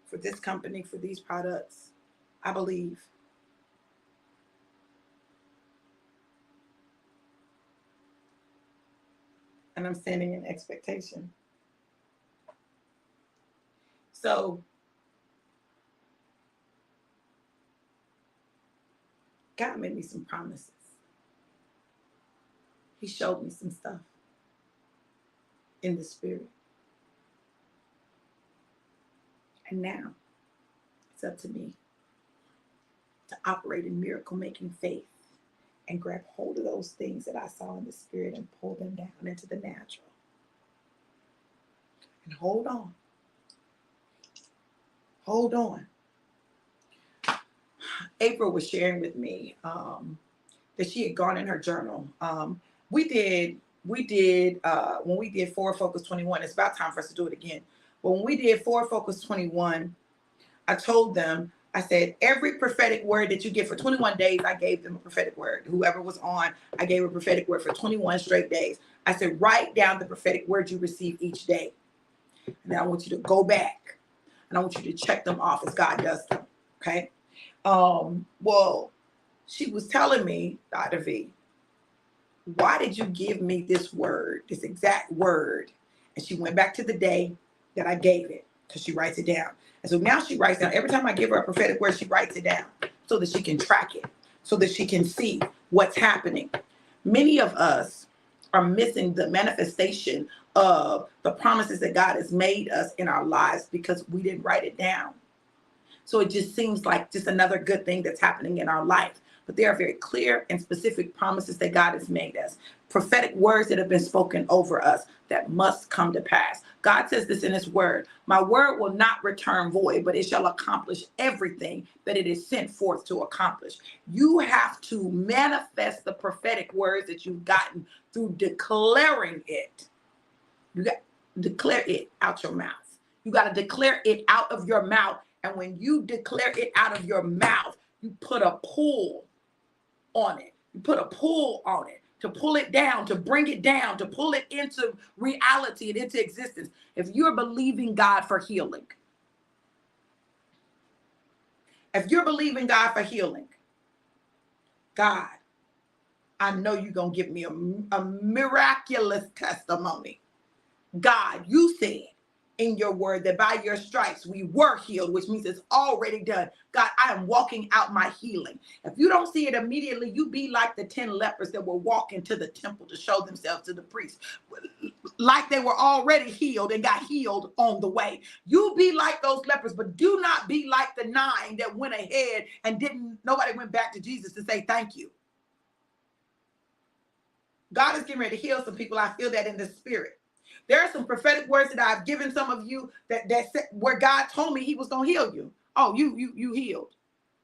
For this company, for these products. I believe. And I'm standing in expectation. So, God made me some promises. He showed me some stuff in the spirit. And now, it's up to me to operate in miracle-making faith and grab hold of those things that I saw in the spirit and pull them down into the natural. And hold on. Hold on. April was sharing with me that she had gone in her journal. We did when we did 4 Focus 21, it's about time for us to do it again. But when we did 4 Focus 21, I told them, I said, every prophetic word that you get for 21 days, I gave them a prophetic word. Whoever was on, I gave a prophetic word for 21 straight days. I said, write down the prophetic word you receive each day. And then I want you to go back and I want you to check them off as God does them. Okay. Well, she was telling me, Dr. V, why did you give me this word, this exact word? And she went back to the day that I gave it, because she writes it down. And so now she writes down, every time I give her a prophetic word, she writes it down so that she can track it, so that she can see what's happening. Many of us are missing the manifestation of the promises that God has made us in our lives because we didn't write it down. So it just seems like just another good thing that's happening in our life. But there are very clear and specific promises that God has made us. Prophetic words that have been spoken over us that must come to pass. God says this in his word. My word will not return void, but it shall accomplish everything that it is sent forth to accomplish. You have to manifest the prophetic words that you've gotten through declaring it. You got to declare it out your mouth. You got to declare it out of your mouth. And when you declare it out of your mouth, you put a pull on it. You put a pull on it to pull it down, to bring it down, to pull it into reality and into existence. If you're believing God for healing, if you're believing God for healing, God, I know you're going to give me a miraculous testimony. God, you said in your word that by your stripes we were healed, which means it's already done. God, I am walking out my healing. If you don't see it immediately, you be like the 10 lepers that were walking to the temple to show themselves to the priest, like they were already healed and got healed on the way. You be like those lepers, but do not be like the 9 that went ahead and nobody went back to Jesus to say thank you. God is getting ready to heal some people. I feel that in the spirit. There are some prophetic words that I've given some of you that where God told me he was going to heal you. Oh, you healed.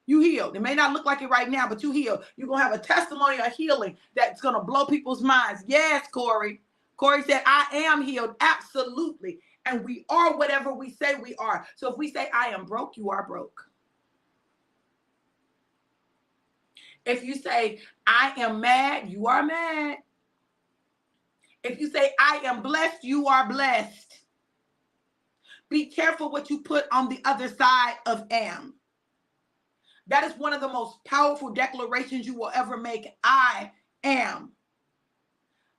You healed. It may not look like it right now, but you healed. You're going to have a testimony of healing that's going to blow people's minds. Yes, Corey. Corey said, I am healed. Absolutely. And we are whatever we say we are. So if we say, I am broke, you are broke. If you say, I am mad, you are mad. If you say, I am blessed, you are blessed. Be careful what you put on the other side of am. That is one of the most powerful declarations you will ever make. I am.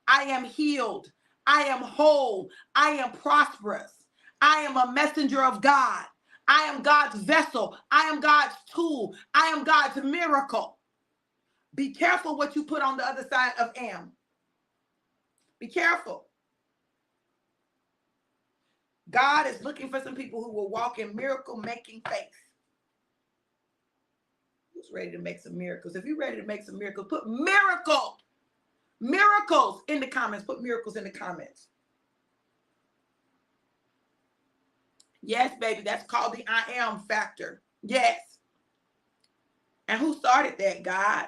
I am healed. I am whole. I am prosperous. I am a messenger of God. I am God's vessel. I am God's tool. I am God's miracle. Be careful what you put on the other side of am. Be careful. God is looking for some people who will walk in miracle making faith. Who's ready to make some miracles? If you're ready to make some miracles, put miracles in the comments. Put miracles in the comments. Yes, baby, that's called the I am factor. Yes. And who started that, God?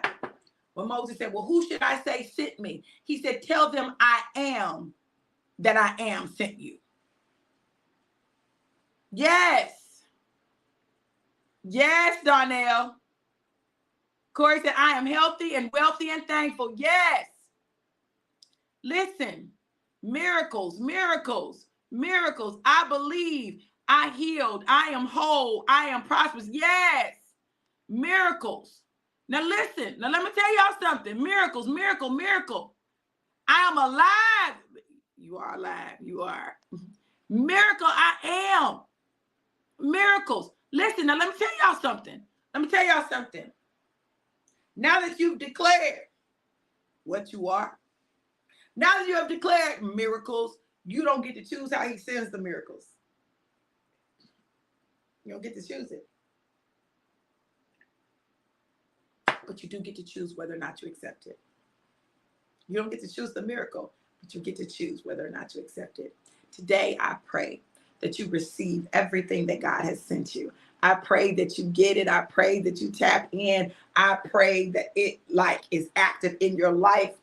When Moses said, well, who should I say sent me? He said, tell them I am that I am sent you. Yes. Yes, Darnell. Corey said, I am healthy and wealthy and thankful. Yes. Listen, miracles, miracles, miracles. I believe, I healed, I am whole, I am prosperous. Yes. Miracles. Now listen, now let me tell y'all something. Miracles, miracle, miracle. I am alive. You are alive. You are. Miracle, I am. Miracles. Listen, now let me tell y'all something. Let me tell y'all something. Now that you've declared what you are, now that you have declared miracles, you don't get to choose how he sends the miracles. You don't get to choose it. But you do get to choose whether or not you accept it. You don't get to choose the miracle, but you get to choose whether or not you accept it. Today, I pray that you receive everything that God has sent you. I pray that you get it. I pray that you tap in. I pray that it is active in your life.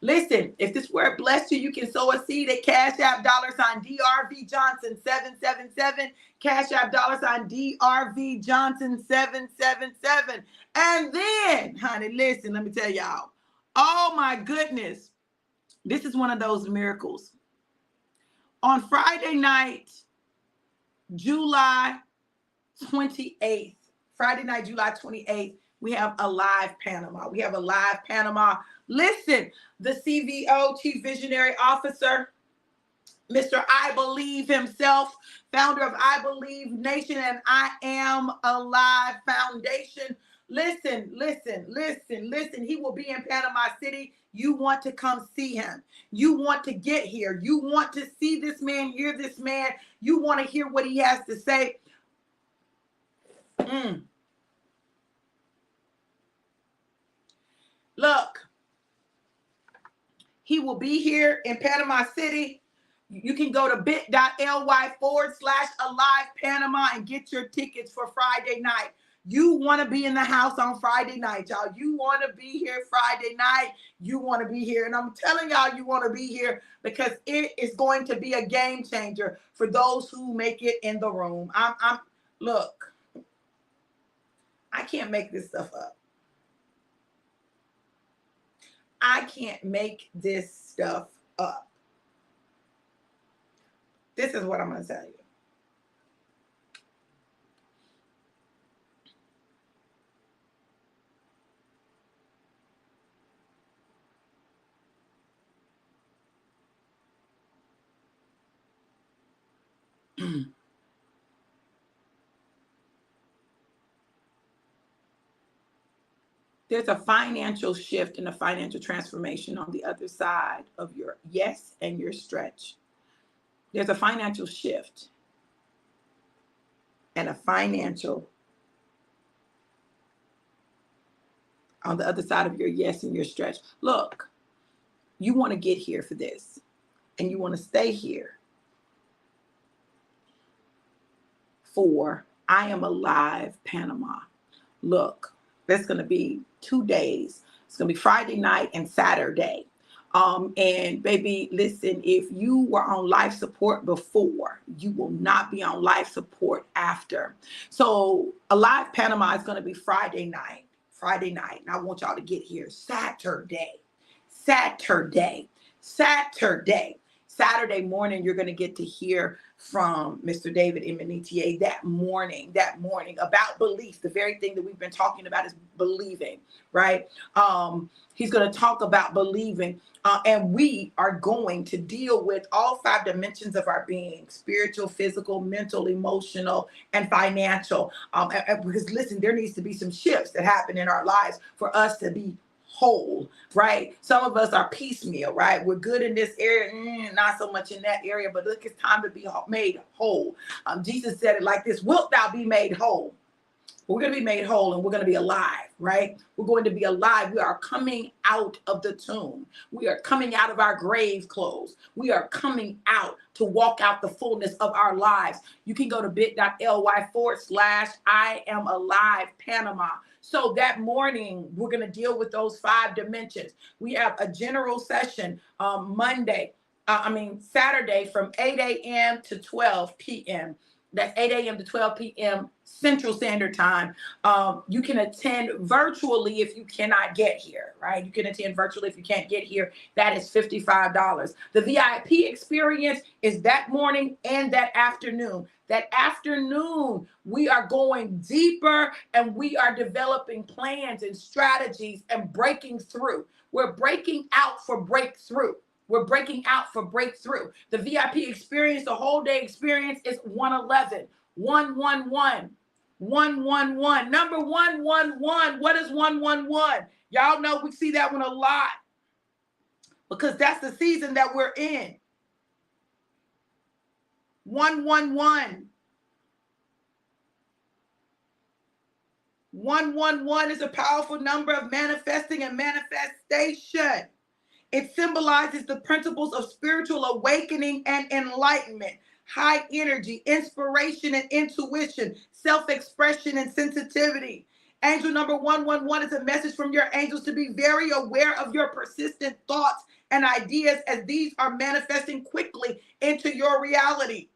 Listen, if this word blessed you, you can sow a seed at Cash App $DRV Johnson 777. Cash App $DRV Johnson 777. And then, honey, listen, let me tell y'all. Oh my goodness. This is one of those miracles. On Friday night, July 28th, we have a live Panama. Listen, the CVO, Chief Visionary Officer, Mr. I Believe himself, founder of I Believe Nation and I Am Alive Foundation. Listen. He will be in Panama City. You want to come see him. You want to get here. You want to see this man, hear this man. You want to hear what he has to say. Look, he will be here in Panama City. You can go to bit.ly/alive Panama and get your tickets for Friday night. You want to be in the house on Friday night, y'all. You want to be here Friday night. You want to be here. And I'm telling y'all, you want to be here because it is going to be a game changer for those who make it in the room. Look, I can't make this stuff up. I can't make this stuff up. This is what I'm going to tell you. There's a financial shift and a financial transformation on the other side of your yes and your stretch. There's a financial shift and a financial on the other side of your yes and your stretch. Look, you want to get here for this, and you want to stay here for I Am Alive Panama. Look, there's going to be 2 days. It's going to be Friday night and Saturday. And baby, listen, if you were on life support before, you will not be on life support after. So Alive Panama is going to be Friday night. And I want y'all to get here Saturday. Saturday morning, you're going to get to hear from Mr. David Emenitier that morning about belief. The very thing that we've been talking about is believing, right? He's going to talk about believing, and we are going to deal with all 5 dimensions of our being: spiritual, physical, mental, emotional, and financial. Because listen, there needs to be some shifts that happen in our lives for us to be whole, right? Some of us are piecemeal, right? We're good in this area, not so much in that area, but look, it's time to be made whole. Jesus said it like this: wilt thou be made whole? We're going to be made whole, and we're going to be alive, right? We're going to be alive. We are coming out of the tomb. We are coming out of our grave clothes. We are coming out to walk out the fullness of our lives. You can go to bit.ly/I Am Alive Panama. So that morning, we're going to deal with those 5 dimensions. We have a general session Saturday from 8 a.m. to 12 p.m. That's 8 a.m. to 12 p.m. Central Standard Time. You can attend virtually if you cannot get here, right? You can attend virtually if you can't get here. That is $55. The VIP experience is that morning and that afternoon. That afternoon, we are going deeper, and we are developing plans and strategies and breaking through. We're breaking out for breakthrough. We're breaking out for breakthrough. The VIP experience, the whole day experience, is 111, 111, 111. Number 111. What is 111? Y'all know we see that one a lot because that's the season that we're in. 111. 111 is a powerful number of manifesting and manifestation. It symbolizes the principles of spiritual awakening and enlightenment, high energy, inspiration and intuition, self-expression and sensitivity. Angel number 111 is a message from your angels to be very aware of your persistent thoughts and ideas as these are manifesting quickly into your reality.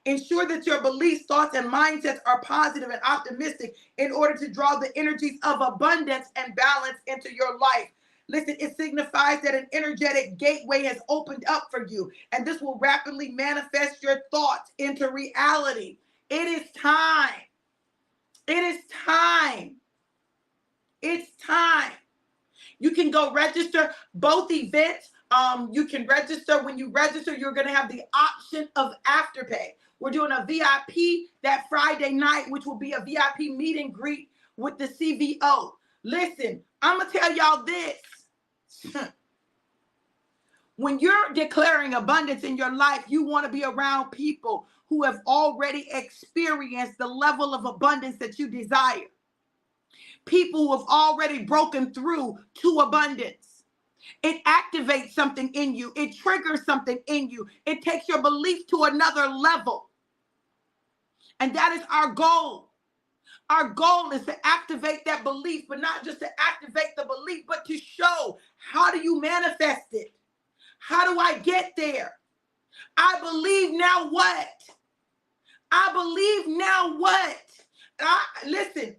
Ensure that your beliefs, thoughts, and mindsets are positive and optimistic in order to draw the energies of abundance and balance into your life. Listen, it signifies that an energetic gateway has opened up for you, and this will rapidly manifest your thoughts into reality. It is time. It is time. It's time. You can go register both events. You can register. When you register, you're going to have the option of Afterpay. We're doing a VIP that Friday night, which will be a VIP meet and greet with the CVO. Listen, I'm going to tell y'all this. When you're declaring abundance in your life, you want to be around people who have already experienced the level of abundance that you desire. People who have already broken through to abundance. It activates something in you. It triggers something in you. It takes your belief to another level. And that is our goal. Our goal is to activate that belief, but not just to activate the belief, but to show how do you manifest it? How do I get there? I believe, now what? I believe, now what? Listen.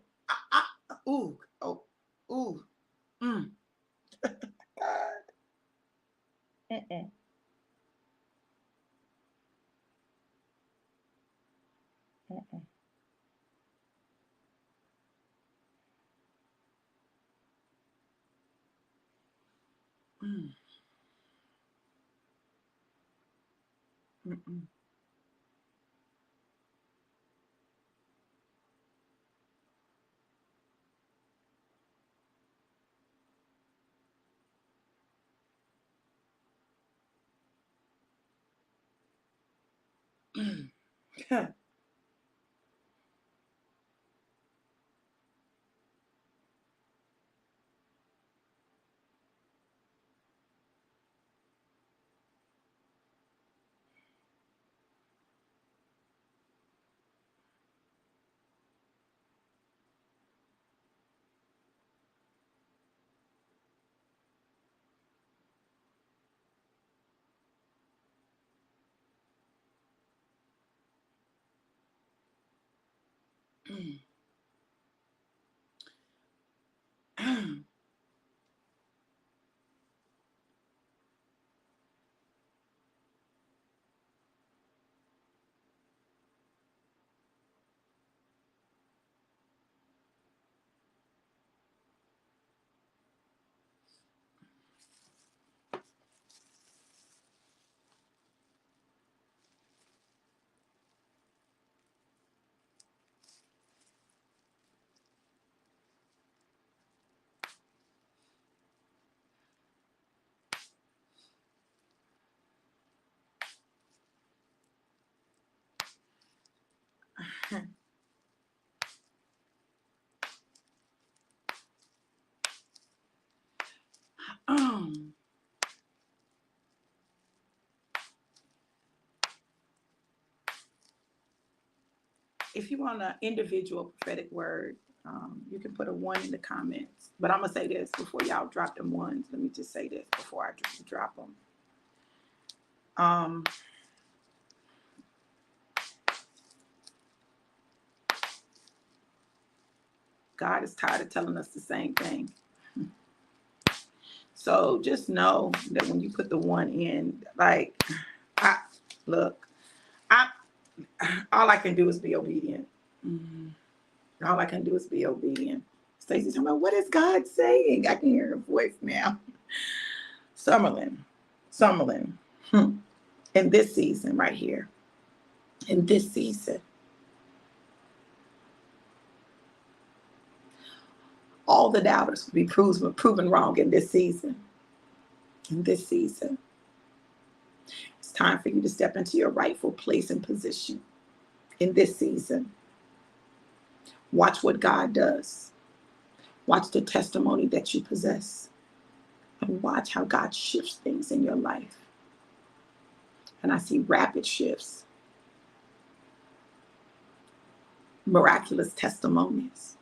God. If you want an individual prophetic word, you can put a 1 in the comments. But I'm going to say this before y'all drop them ones. Let me just say this before I drop them. God is tired of telling us the same thing. So just know that when you put the 1 in, like, all I can do is be obedient. All I can do is be obedient. Stacey's talking about, what is God saying? I can hear her voice now. Summerlin. In this season right here, in this season, all the doubters will be proven wrong in this season. In this season, it's time for you to step into your rightful place and position. In this season, watch what God does. Watch the testimony that you possess. And watch how God shifts things in your life. And I see rapid shifts, miraculous testimonies.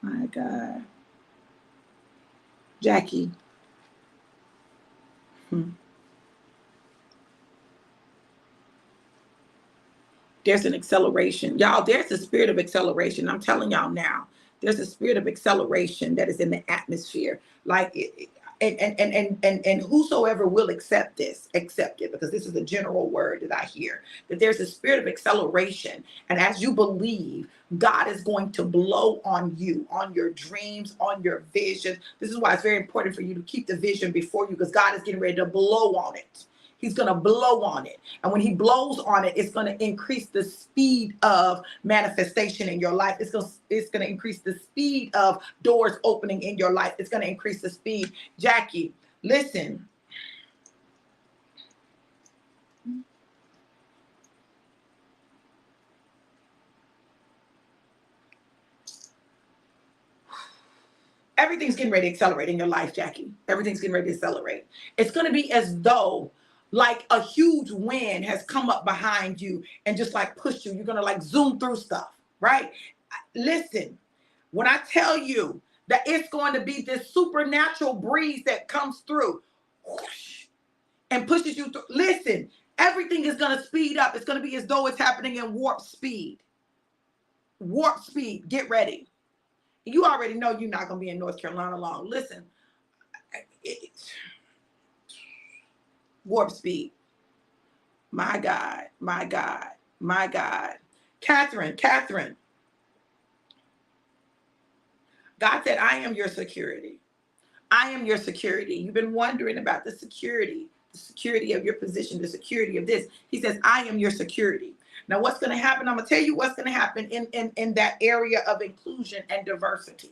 My God. Jackie. There's an acceleration. Y'all, there's a spirit of acceleration. I'm telling y'all now. There's a spirit of acceleration that is in the atmosphere. Like, and whosoever will accept this, accept it, because this is a general word that I hear, that there's a spirit of acceleration. And as you believe, God is going to blow on you, on your dreams, on your vision. This is why it's very important for you to keep the vision before you, because God is getting ready to blow on it. He's going to blow on it. And when he blows on it, it's going to increase the speed of manifestation in your life. It's going to increase the speed of doors opening in your life. It's going to increase the speed. Jackie, listen. Everything's getting ready to accelerate in your life, Jackie. Everything's getting ready to accelerate. It's going to be as though like a huge wind has come up behind you and just like pushed you. You're going to like zoom through stuff, right? Listen, when I tell you that it's going to be this supernatural breeze that comes through whoosh, and pushes you through, listen, everything is going to speed up. It's going to be as though it's happening in warp speed. Warp speed. Get ready. You already know you're not going to be in North Carolina long. Listen, warp speed. My God, my God, my God. Catherine. God said, I am your security. I am your security. You've been wondering about the security of your position, the security of this. He says, I am your security. Now, what's going to happen? I'm going to tell you what's going to happen in that area of inclusion and diversity.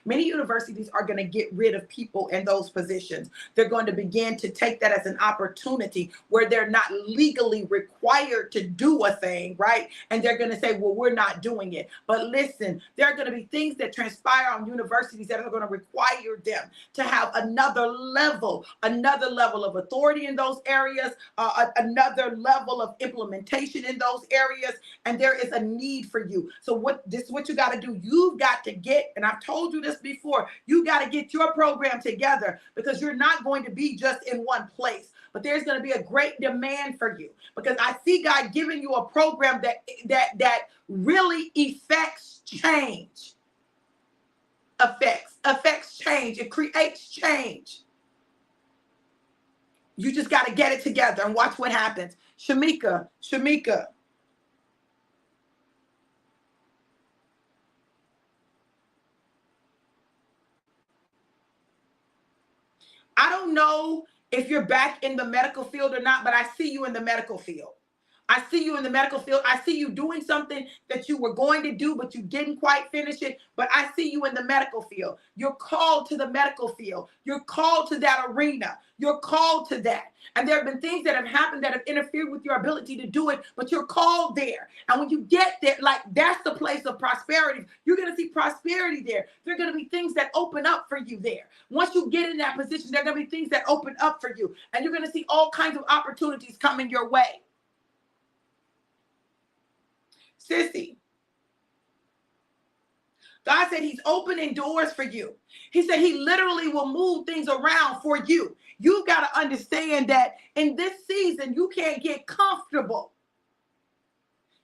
Many universities are going to get rid of people in those positions. They're going to begin to take that as an opportunity where they're not legally required to do a thing, right? And they're going to say, well, we're not doing it. But listen, there are going to be things that transpire on universities that are going to require them to have another level of authority in those areas, another level of implementation in those areas. And there is a need for you. So what you got to do. You've got to get, and I've told you this before, you got to get your program together, because you're not going to be just in one place. But there's going to be a great demand for you, because I see God giving you a program that really affects change. Affects change. It creates change. You just got to get it together and watch what happens. Shamika. I don't know if you're back in the medical field or not, but I see you in the medical field. I see you in the medical field. I see you doing something that you were going to do, but you didn't quite finish it. But I see you in the medical field. You're called to the medical field. You're called to that arena. You're called to that. And there have been things that have happened that have interfered with your ability to do it, but you're called there. And when you get there, like that's the place of prosperity. You're going to see prosperity there. There are going to be things that open up for you there. Once you get in that position, there are going to be things that open up for you. And you're going to see all kinds of opportunities coming your way. Sissy, God said he's opening doors for you. He said he literally will move things around for you. You've got to understand that in this season, you can't get comfortable.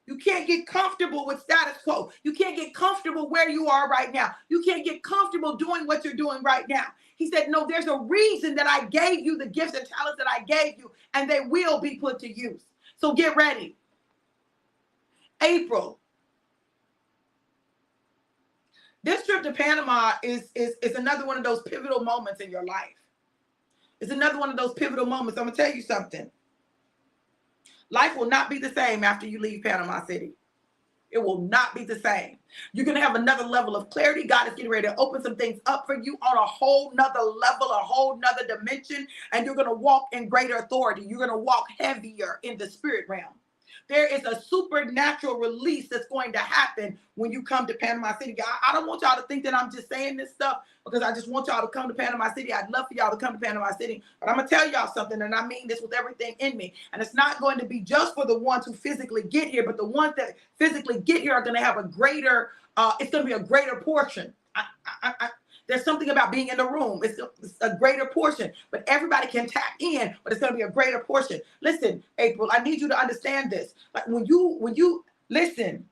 You can't get comfortable with status quo. You can't get comfortable where you are right now. You can't get comfortable doing what you're doing right now. He said, no, there's a reason that I gave you the gifts and talents that I gave you, and they will be put to use. So get ready. April. This trip to Panama is another one of those pivotal moments in your life. It's another one of those pivotal moments. I'm going to tell you something. Life will not be the same after you leave Panama City. It will not be the same. You're going to have another level of clarity. God is getting ready to open some things up for you on a whole nother level, a whole nother dimension. And you're going to walk in greater authority. You're going to walk heavier in the spirit realm. There is a supernatural release that's going to happen when you come to Panama City. I don't want y'all to think that I'm just saying this stuff because I just want y'all to come to Panama City. I'd love for y'all to come to Panama City. But I'm going to tell y'all something, and I mean this with everything in me. And it's not going to be just for the ones who physically get here, but the ones that physically get here are going to have a greater, it's going to be a greater portion. There's something about being in the room. It's a greater portion, but everybody can tap in, but it's going to be a greater portion. Listen, April, I need you to understand this. Like when you listen,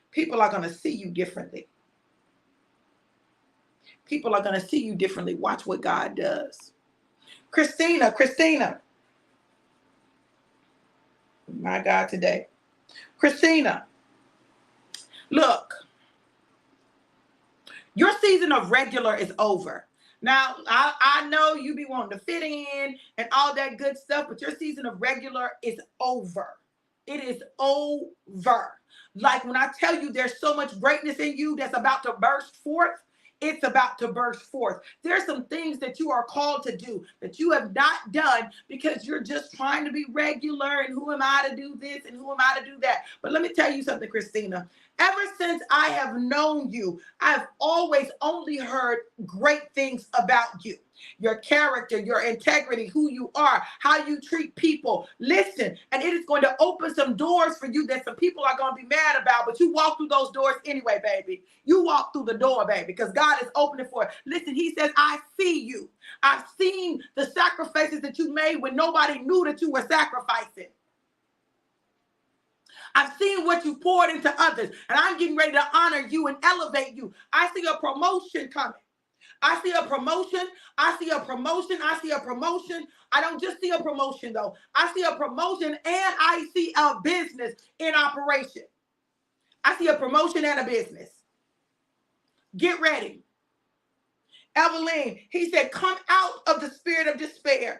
people are going to see you differently. People are going to see you differently. Watch what God does. Christina, my God, today. Christina, look. Your season of regular is over. Now, I know you be wanting to fit in and all that good stuff, but your season of regular is over. It is over. Like when I tell you there's so much greatness in you that's about to burst forth, it's about to burst forth. There's some things that you are called to do that you have not done because you're just trying to be regular and who am I to do this and who am I to do that? But let me tell you something, Christina. Ever since I have known you, I've always only heard great things about you. Your character, your integrity, who you are, how you treat people. Listen, and it is going to open some doors for you that some people are going to be mad about, but you walk through those doors anyway, baby. You walk through the door, baby, because God is opening for it. Listen, he says, I see you. I've seen the sacrifices that you made when nobody knew that you were sacrificing. I've seen what you poured into others, and I'm getting ready to honor you and elevate you. I see a promotion coming. I see a promotion. I see a promotion. I see a promotion. I don't just see a promotion, though. I see a promotion, and I see a business in operation. I see a promotion and a business. Get ready. Evelyn, he said, come out of the spirit of despair.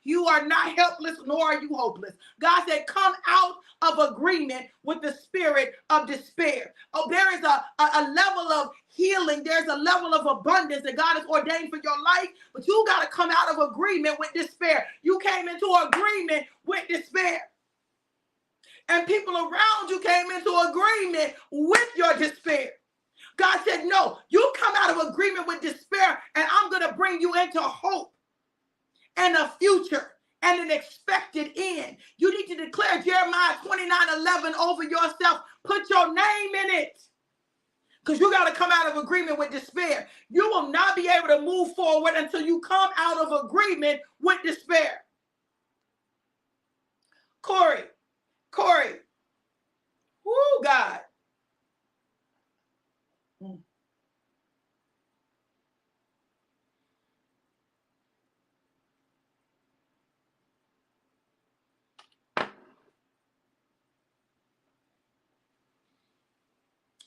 You are not helpless, nor are you hopeless. God said, come out of agreement with the spirit of despair. Oh, there is a level of healing. There's a level of abundance that God has ordained for your life, but you got to come out of agreement with despair. You came into agreement with despair. And people around you came into agreement with your despair. God said, no, you come out of agreement with despair, and I'm going to bring you into hope and a future and an expected end. You need to declare Jeremiah 29:11 over yourself. Put your name in it, because you got to come out of agreement with despair. You will not be able to move forward until you come out of agreement with despair. Corey. Woo, God.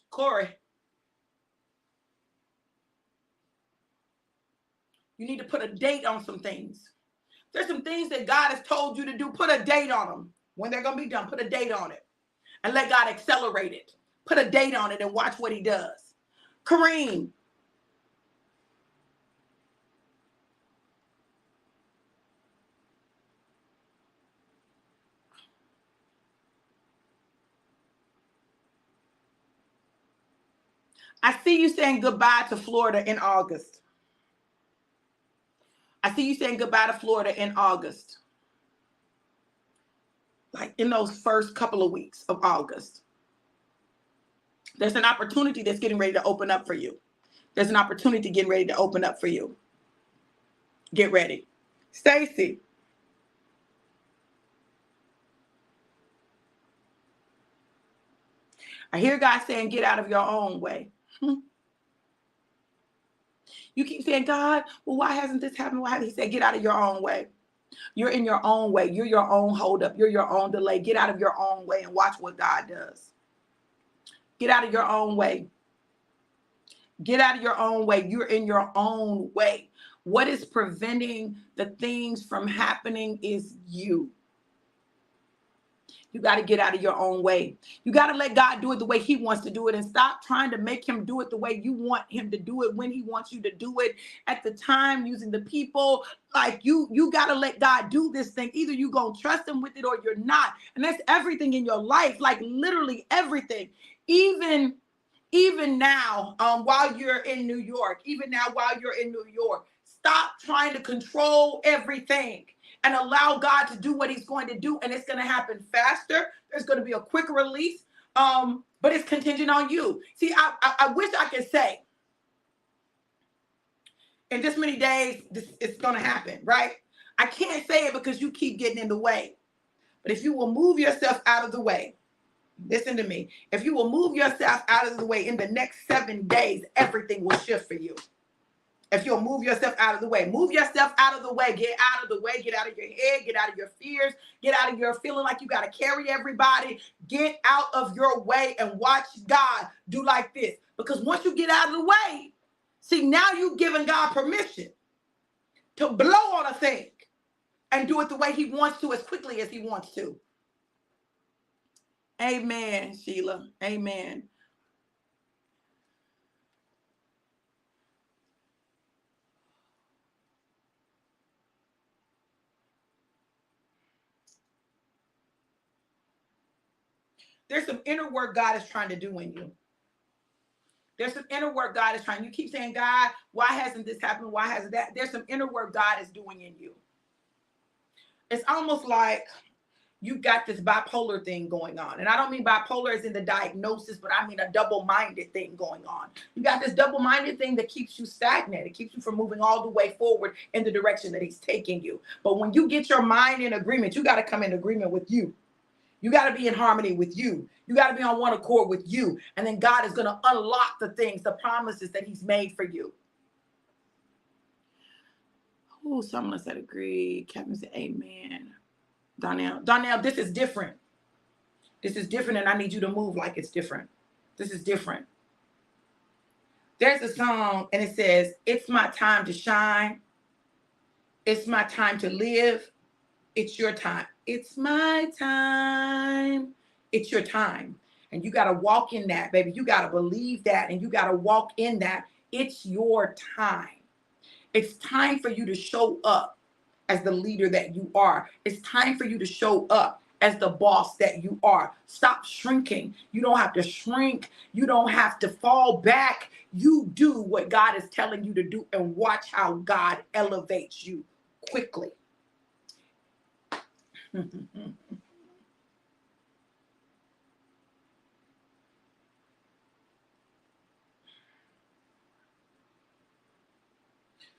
Corey, you need to put a date on some things. There's some things that God has told you to do. Put a date on them. When they're going to be done, put a date on it. And let God accelerate it. Put a date on it and watch what he does. Kareem. I see you saying goodbye to Florida in August. I see you saying goodbye to Florida in August. Like in those first couple of weeks of August. There's an opportunity that's getting ready to open up for you. There's an opportunity getting ready to open up for you. Get ready. Stacy. I hear God saying, get out of your own way. You keep saying, God, well, why hasn't this happened? Why hasn't he said, get out of your own way? You're in your own way. You're your own holdup. You're your own delay. Get out of your own way and watch what God does. Get out of your own way. Get out of your own way. You're in your own way. What is preventing the things from happening is you. You got to get out of your own way. You got to let God do it the way he wants to do it and stop trying to make him do it the way you want him to do it, when he wants you to do it, at the time, using the people. Like you got to let God do this thing. Either you going to trust him with it or you're not. And that's everything in your life, like literally everything. Even now, while you're in New York, stop trying to control everything. And allow God to do what he's going to do. And it's going to happen faster. There's going to be a quicker release. But it's contingent on you. See, I wish I could say in this many days, it's going to happen, right? I can't say it because you keep getting in the way. But if you will move yourself out of the way, listen to me. If you will move yourself out of the way in the next 7 days, everything will shift for you. If you'll move yourself out of the way, move yourself out of the way, get out of the way, get out of your head, get out of your fears, get out of your feeling like you got to carry everybody, get out of your way and watch God do like this. Because once you get out of the way, see, now you've given God permission to blow on a thing and do it the way he wants to, as quickly as he wants to. Amen, Sheila. Amen. There's some inner work God is trying to do in you. There's some inner work God is trying. You keep saying, God, why hasn't this happened? Why hasn't that? There's some inner work God is doing in you. It's almost like you got this bipolar thing going on. And I don't mean bipolar as in the diagnosis, but I mean a double-minded thing going on. You got this double-minded thing that keeps you stagnant. It keeps you from moving all the way forward in the direction that he's taking you. But when you get your mind in agreement, you got to come in agreement with you. You got to be in harmony with you. You got to be on one accord with you. And then God is going to unlock the things, the promises that he's made for you. Oh, someone said agree. Kevin said amen. Donnell, this is different. This is different, and I need you to move like it's different. This is different. There's a song, and it says, it's my time to shine. It's my time to live. It's your time. It's my time. It's your time. And you got to walk in that, baby. You got to believe that, and you got to walk in that. It's your time. It's time for you to show up as the leader that you are. It's time for you to show up as the boss that you are. Stop shrinking. You don't have to shrink. You don't have to fall back. You do what God is telling you to do and watch how God elevates you quickly.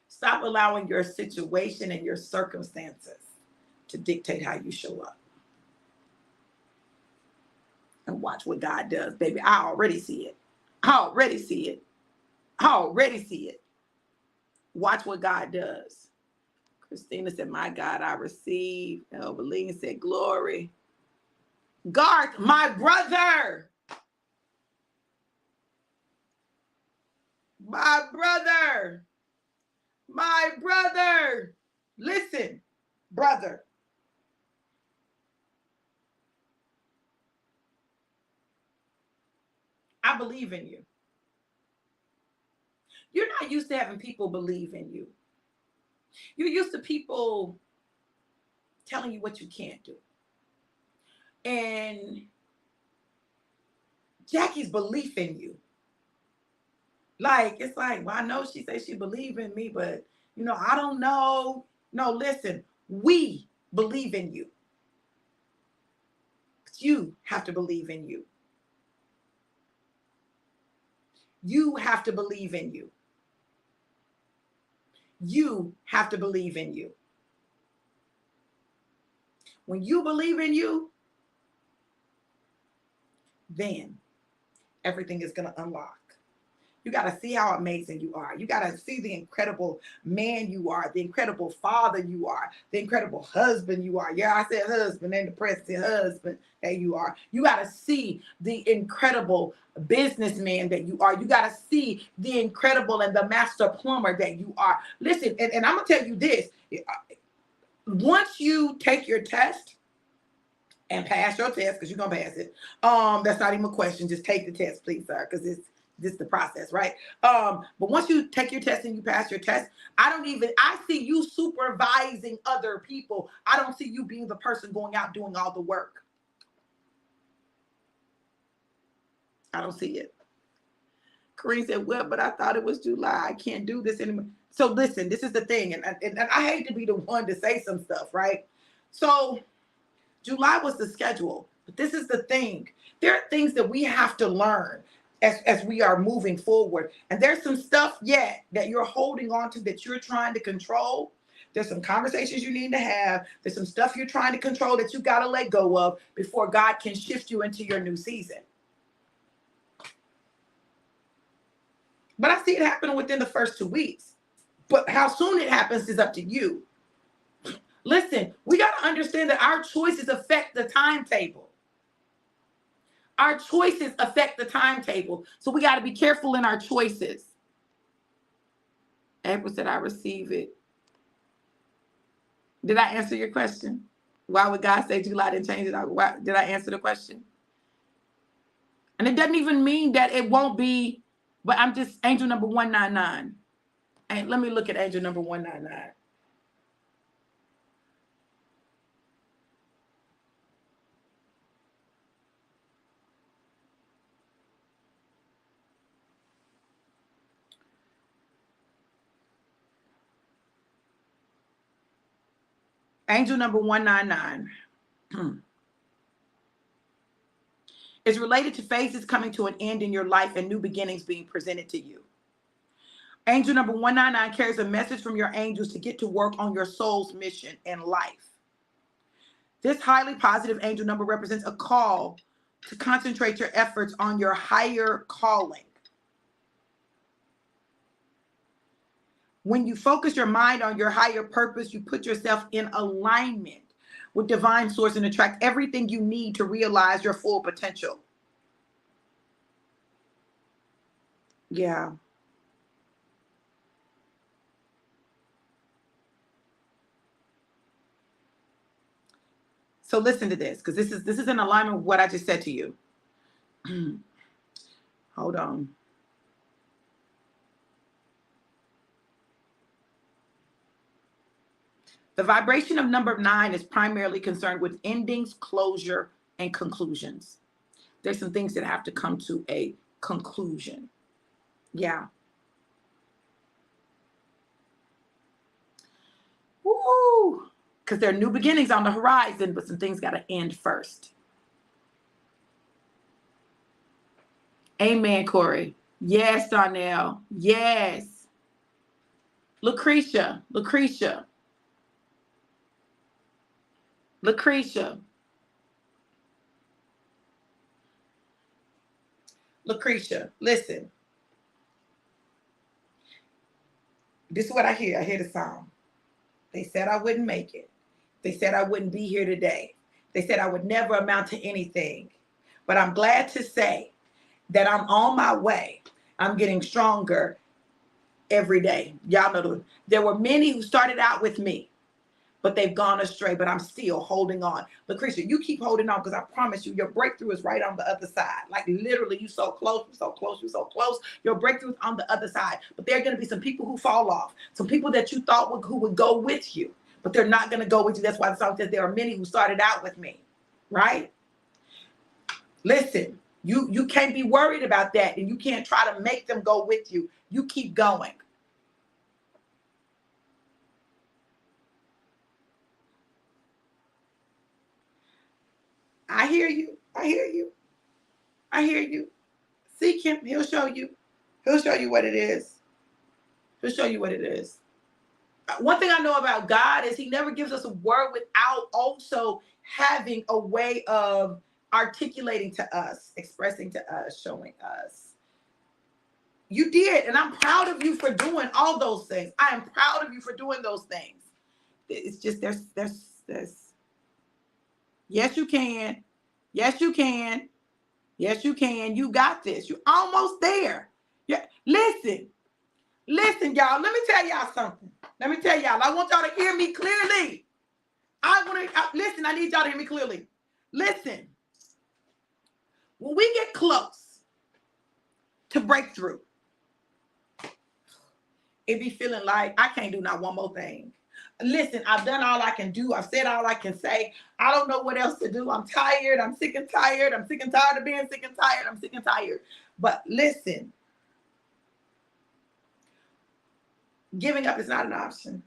Stop allowing your situation and your circumstances to dictate how you show up. And watch what God does, baby. I already see it. I already see it. I already see it. Watch what God does. Christina said, my God, I receive. Elvaline said, glory. Garth, my brother. My brother. My brother. Listen, brother, I believe in you. You're not used to having people believe in you. You're used to people telling you what you can't do. And Jackie's belief in you. Like, it's like, well, I know she says she believe in me, but, I don't know. No, listen, we believe in you. You have to believe in you. You have to believe in you. You have to believe in you. When you believe in you, then everything is going to unlock. You got to see how amazing you are. You got to see the incredible man you are, the incredible father you are, the incredible husband you are. Yeah, I said husband and the present husband that you are. You got to see the incredible businessman that you are. You got to see the incredible and the master plumber that you are. Listen, and I'm going to tell you this. Once you take your test, and pass your test, because you're going to pass it. That's not even a question. Just take the test, please, sir, because this is the process, right? But once you take your test and you pass your test, I see you supervising other people. I don't see you being the person going out doing all the work. I don't see it. Kareem said, well, but I thought it was July. I can't do this anymore. So listen, this is the thing. And I hate to be the one to say some stuff, right? So July was the schedule, but this is the thing. There are things that we have to learn as we are moving forward. And there's some stuff yet that you're holding on to that you're trying to control. There's some conversations you need to have. There's some stuff you're trying to control that you got to let go of before God can shift you into your new season. But I see it happening within the first 2 weeks. But how soon it happens is up to you. Listen, we got to understand that our choices affect the timetable. Our choices affect the timetable. So we got to be careful in our choices. April said, I receive it. Did I answer your question? Why would God say July didn't change it? Why, did I answer the question? And it doesn't even mean that it won't be, but I'm just angel number 199. And let me look at angel number 199. Angel number 199 is related to phases coming to an end in your life and new beginnings being presented to you. Angel number 199 carries a message from your angels to get to work on your soul's mission in life. This highly positive angel number represents a call to concentrate your efforts on your higher calling. When you focus your mind on your higher purpose, you put yourself in alignment with divine source and attract everything you need to realize your full potential. Yeah. So listen to this, because this is in alignment with what I just said to you. Hold on. The vibration of number 9 is primarily concerned with endings, closure, and conclusions. There's some things that have to come to a conclusion. Yeah. Woo! Because there are new beginnings on the horizon, but some things got to end first. Amen, Corey. Yes, Darnell. Yes. Lucretia. Lucretia, listen. This is what I hear. I hear the song. They said I wouldn't make it. They said I wouldn't be here today. They said I would never amount to anything. But I'm glad to say that I'm on my way. I'm getting stronger every day. Y'all know there were many who started out with me, but they've gone astray, but I'm still holding on. Lucretia, you keep holding on, because I promise you, your breakthrough is right on the other side. Like literally, you so close, you so close, you so close. Your breakthrough is on the other side. But there are going to be some people who fall off, some people that you thought who would go with you, but they're not going to go with you. That's why the song says there are many who started out with me, right? Listen, you can't be worried about that, and you can't try to make them go with you. You keep going. I hear you. I hear you. I hear you. Seek him. He'll show you. He'll show you what it is. He'll show you what it is. One thing I know about God is he never gives us a word without also having a way of articulating to us, expressing to us, showing us. You did, and I'm proud of you for doing all those things. I am proud of you for doing those things. It's just there's yes, you can. Yes, you can. Yes, you can. You got this. You're almost there. Yeah. Listen, y'all. Let me tell y'all something. Let me tell y'all. I want y'all to hear me clearly. Listen. I need y'all to hear me clearly. Listen. When we get close to breakthrough, it be feeling like I can't do not one more thing. Listen, I've done all I can do. I've said all I can say. I don't know what else to do. I'm tired. I'm sick and tired. I'm sick and tired of being sick and tired. I'm sick and tired. But listen, giving up is not an option.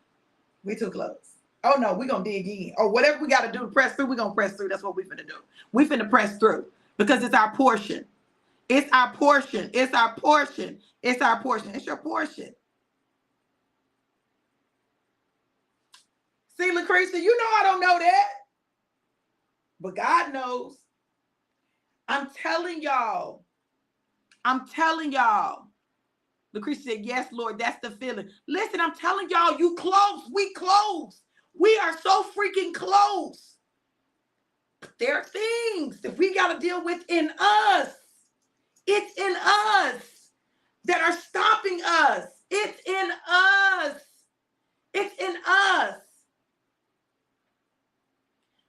We're too close. Oh, no, we're going to dig in. Or whatever we got to do to press through, we're going to press through. That's what we're finna do. We finna press through because it's our portion. It's our portion. It's our portion. It's our portion. It's your portion. See, Lucretia, you know I don't know that. But God knows. I'm telling y'all. Lucretia said, yes, Lord, that's the feeling. Listen, I'm telling y'all, you close. We close. We are so freaking close. There are things that we got to deal with in us. It's in us that are stopping us. It's in us. It's in us.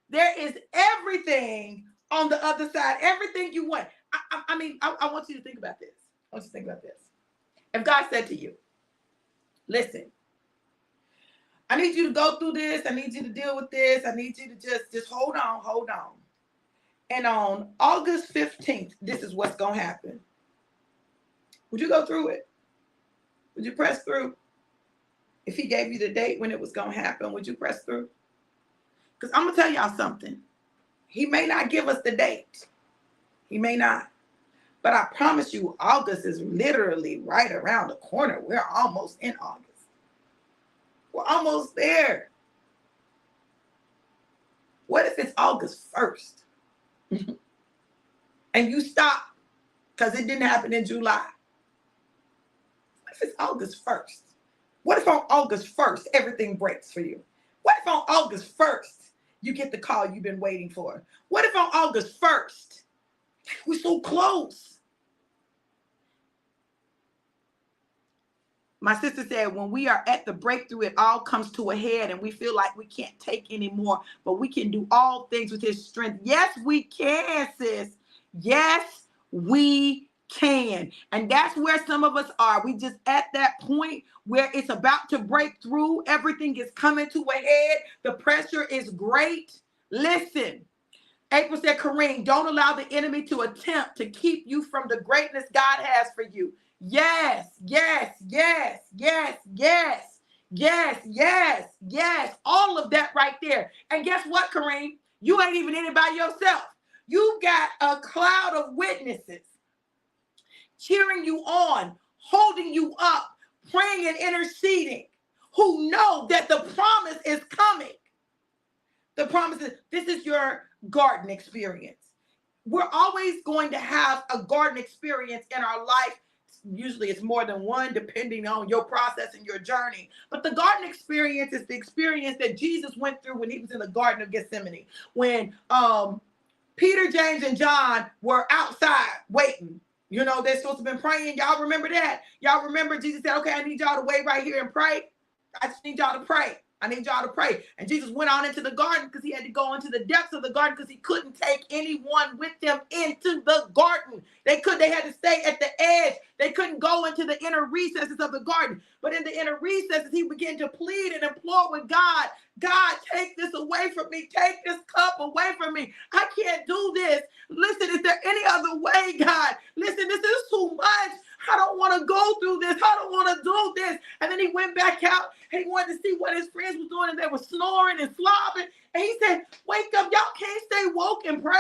There is everything on the other side, everything you want. I want you to think about this. I want you to think about this. If God said to you, listen, I need you to go through this. I need you to deal with this. I need you to just hold on. And on August 15th, this is what's going to happen. Would you go through it? Would you press through? If he gave you the date when it was going to happen, would you press through? Because I'm going to tell y'all something. He may not give us the date. He may not. But I promise you, August is literally right around the corner. We're almost in August. We're almost there. What if it's August 1st? And you stop because it didn't happen in July? What if it's August 1st? What if on August 1st, everything breaks for you? What if on August 1st, you get the call you've been waiting for? What if on August 1st, we're so close? My sister said, when we are at the breakthrough, it all comes to a head and we feel like we can't take anymore, but we can do all things with his strength. Yes, we can, sis. Yes, we can. And that's where some of us are. We just at that point where it's about to break through. Everything is coming to a head. The pressure is great. Listen. April said, Kareem, don't allow the enemy to attempt to keep you from the greatness God has for you. Yes. All of that right there. And guess what, Kareem? You ain't even in it by yourself. You got a cloud of witnesses cheering you on, holding you up, praying and interceding, who know that the promise is coming. The promise is, this is your garden experience. We're always going to have a garden experience in our life. Usually it's more than one, depending on your process and your journey. But the garden experience is the experience that Jesus went through when he was in the Garden of Gethsemane. When Peter, James, and John were outside waiting. You know, they're supposed to have been praying. Y'all remember that? Y'all remember Jesus said, okay, I need y'all to wait right here and pray. I just need y'all to pray. I need y'all to pray. And Jesus went on into the garden because he had to go into the depths of the garden because he couldn't take anyone with him into the garden. They had to stay at the edge. They couldn't go into the inner recesses of the garden. But in the inner recesses, he began to plead and implore with God, God, take this away from me. Take this cup away from me. I can't do this. Listen, is there any other way, God? Listen, this is too much. I don't want to go through this. I don't want to do this. And then he went back out and he wanted to see what his friends were doing, and they were snoring and slobbing. And he said, wake up. Y'all can't stay woke and pray.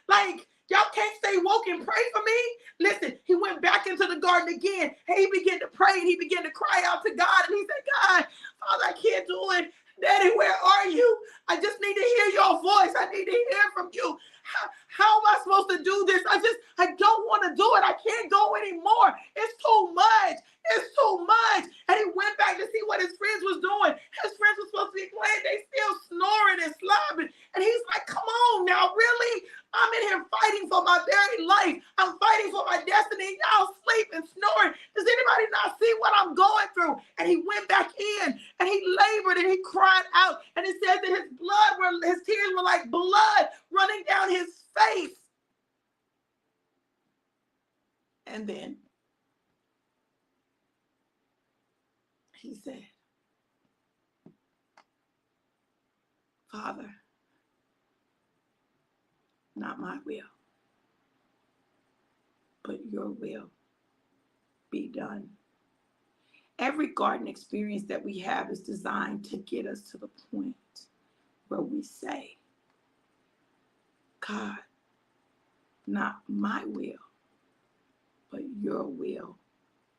Like, y'all can't stay woke and pray for me. Listen, he went back into the garden again. And he began to pray and he began to cry out to God. And he said, God, Father, I can't do it. Daddy, where are you? I just need to hear your voice. I need to hear from you. How am I supposed to do this? I don't want to do it. I can't go anymore. It's too much. It's too much. And he went back to see what his friends was doing. His friends were supposed to be playing. They still snoring and slobbing. And he's like, come on now, really? I'm in here fighting for my very life. I'm fighting for my destiny. Y'all sleep and snoring. Does anybody not see what I'm going through? And he went back in and he labored and he cried out. And it says that his tears were like blood running down his face. And then he said, Father, not my will, but your will be done. Every garden experience that we have is designed to get us to the point where we say, God, not my will, but your will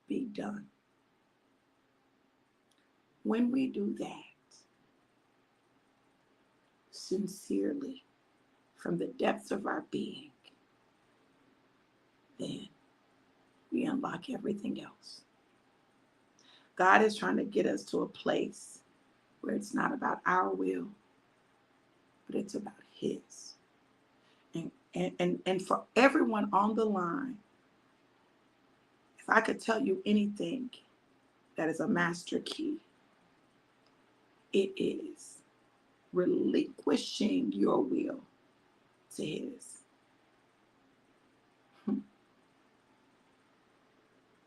be done. When we do that sincerely from the depths of our being, then we unlock everything else. God is trying to get us to a place where it's not about our will, but it's about his. And for everyone on the line, if I could tell you anything that is a master key, it is relinquishing your will to his.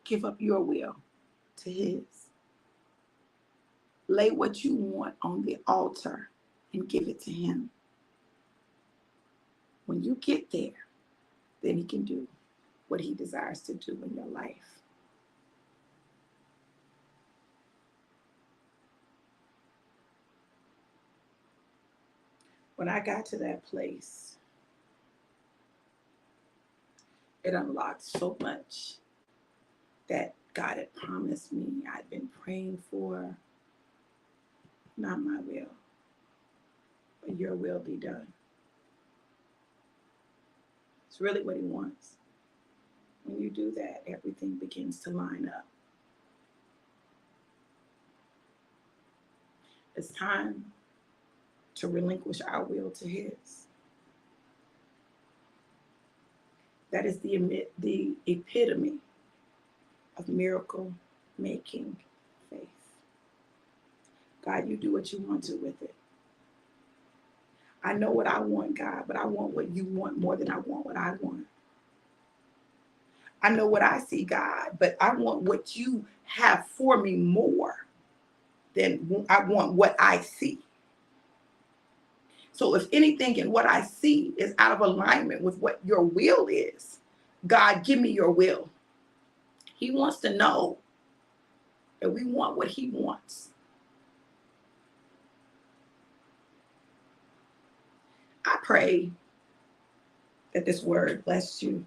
Give up your will to his. Lay what you want on the altar and give it to him. When you get there, then he can do what he desires to do in your life. When I got to that place, it unlocked so much that God had promised me, I'd been praying for. Not my will, but your will be done. It's really what he wants. When you do that, everything begins to line up. It's time to relinquish our will to his. That is the epitome of miracle making faith. God, you do what you want to with it. I know what I want, God, but I want what you want more than I want what I want. I know what I see, God, but I want what you have for me more than I want what I see. So if anything in what I see is out of alignment with what your will is, God, give me your will. He wants to know that we want what he wants. I pray that this word bless you.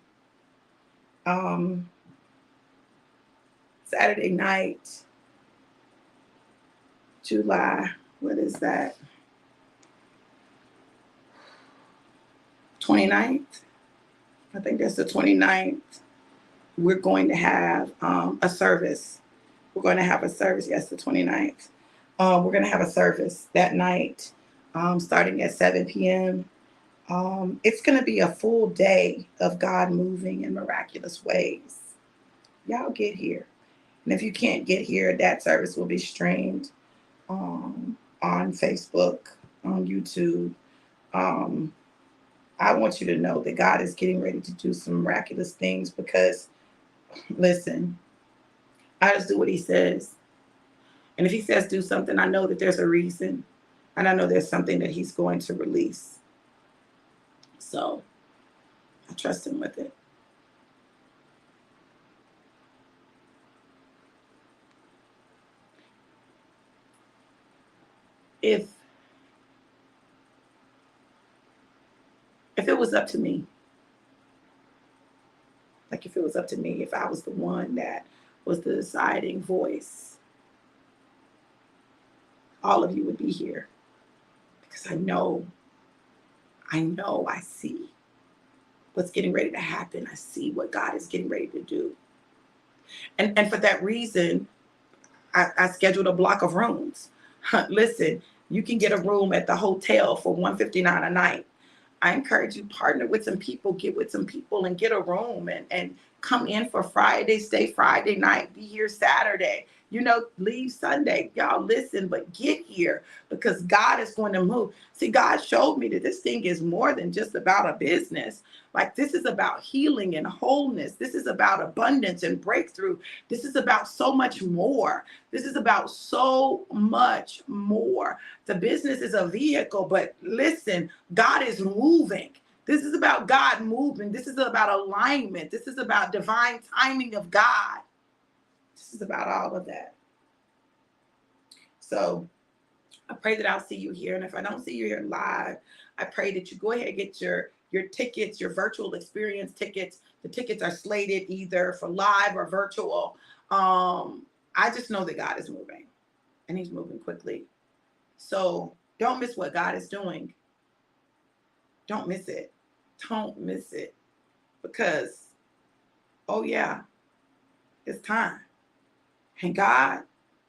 Saturday night, July, what is that? 29th? I think that's the 29th. We're going to have a service. We're going to have a service, yes, the 29th. We're going to have a service that night, starting at 7 p.m. It's going to be a full day of God moving in miraculous ways. Y'all get here. And if you can't get here, that service will be streamed. on Facebook, on YouTube. I want you to know that God is getting ready to do some miraculous things because, listen, I just do what he says. And if he says do something, I know that there's a reason. And I know there's something that he's going to release. So I trust him with it. If it was up to me, like if it was up to me, if I was the one that was the deciding voice, all of you would be here because I know, I see what's getting ready to happen. I see what God is getting ready to do. And for that reason, I scheduled a block of rooms. Listen, you can get a room at the hotel for $159 a night. I encourage you, partner with some people, get with some people and get a room and come in for Friday, stay Friday night, be here Saturday, leave Sunday. Y'all listen, but get here because God is going to move. See, God showed me that this thing is more than just about a business. Like this is about healing and wholeness. This is about abundance and breakthrough. This is about so much more. This is about so much more. The business is a vehicle, but listen, God is moving. This is about God moving. This is about alignment. This is about divine timing of God. This is about all of that. So I pray that I'll see you here. And if I don't see you here live, I pray that you go ahead and get your tickets, your virtual experience tickets. The tickets are slated either for live or virtual. I just know that God is moving and he's moving quickly. So don't miss what God is doing. Don't miss it. Don't miss it. Because, oh yeah, it's time. And God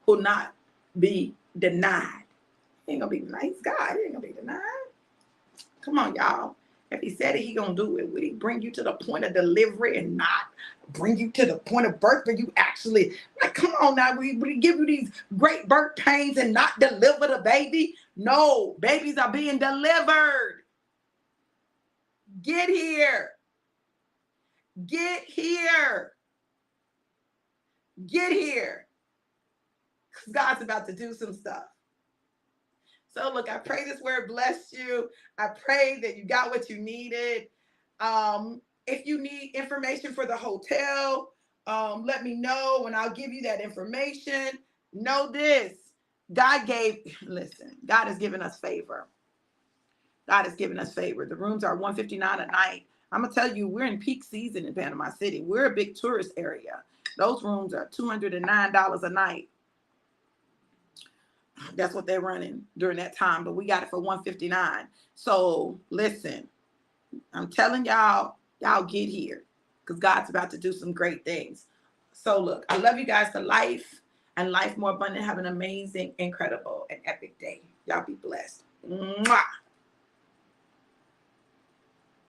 will not be denied. He ain't gonna be denied. He's God. He ain't gonna be denied. Come on, y'all. If he said it, he gonna do it. Will he bring you to the point of delivery and not bring you to the point of birth where you actually, like, come on now, will he give you these great birth pains and not deliver the baby? No, babies are being delivered. Get here. Get here. Get here. Because God's about to do some stuff. So look, I pray this word blessed you. I pray that you got what you needed. If you need information for the hotel, let me know and I'll give you that information. Know this, God has given us favor. God has given us favor. The rooms are $159 a night. I'm going to tell you, we're in peak season in Panama City. We're a big tourist area. Those rooms are $209 a night. That's what they're running during that time, but we got it for $159. So listen, I'm telling y'all get here because God's about to do some great things. So look, I love you guys to life and life more abundant. Have an amazing, incredible, and epic day. Y'all be blessed. Mwah.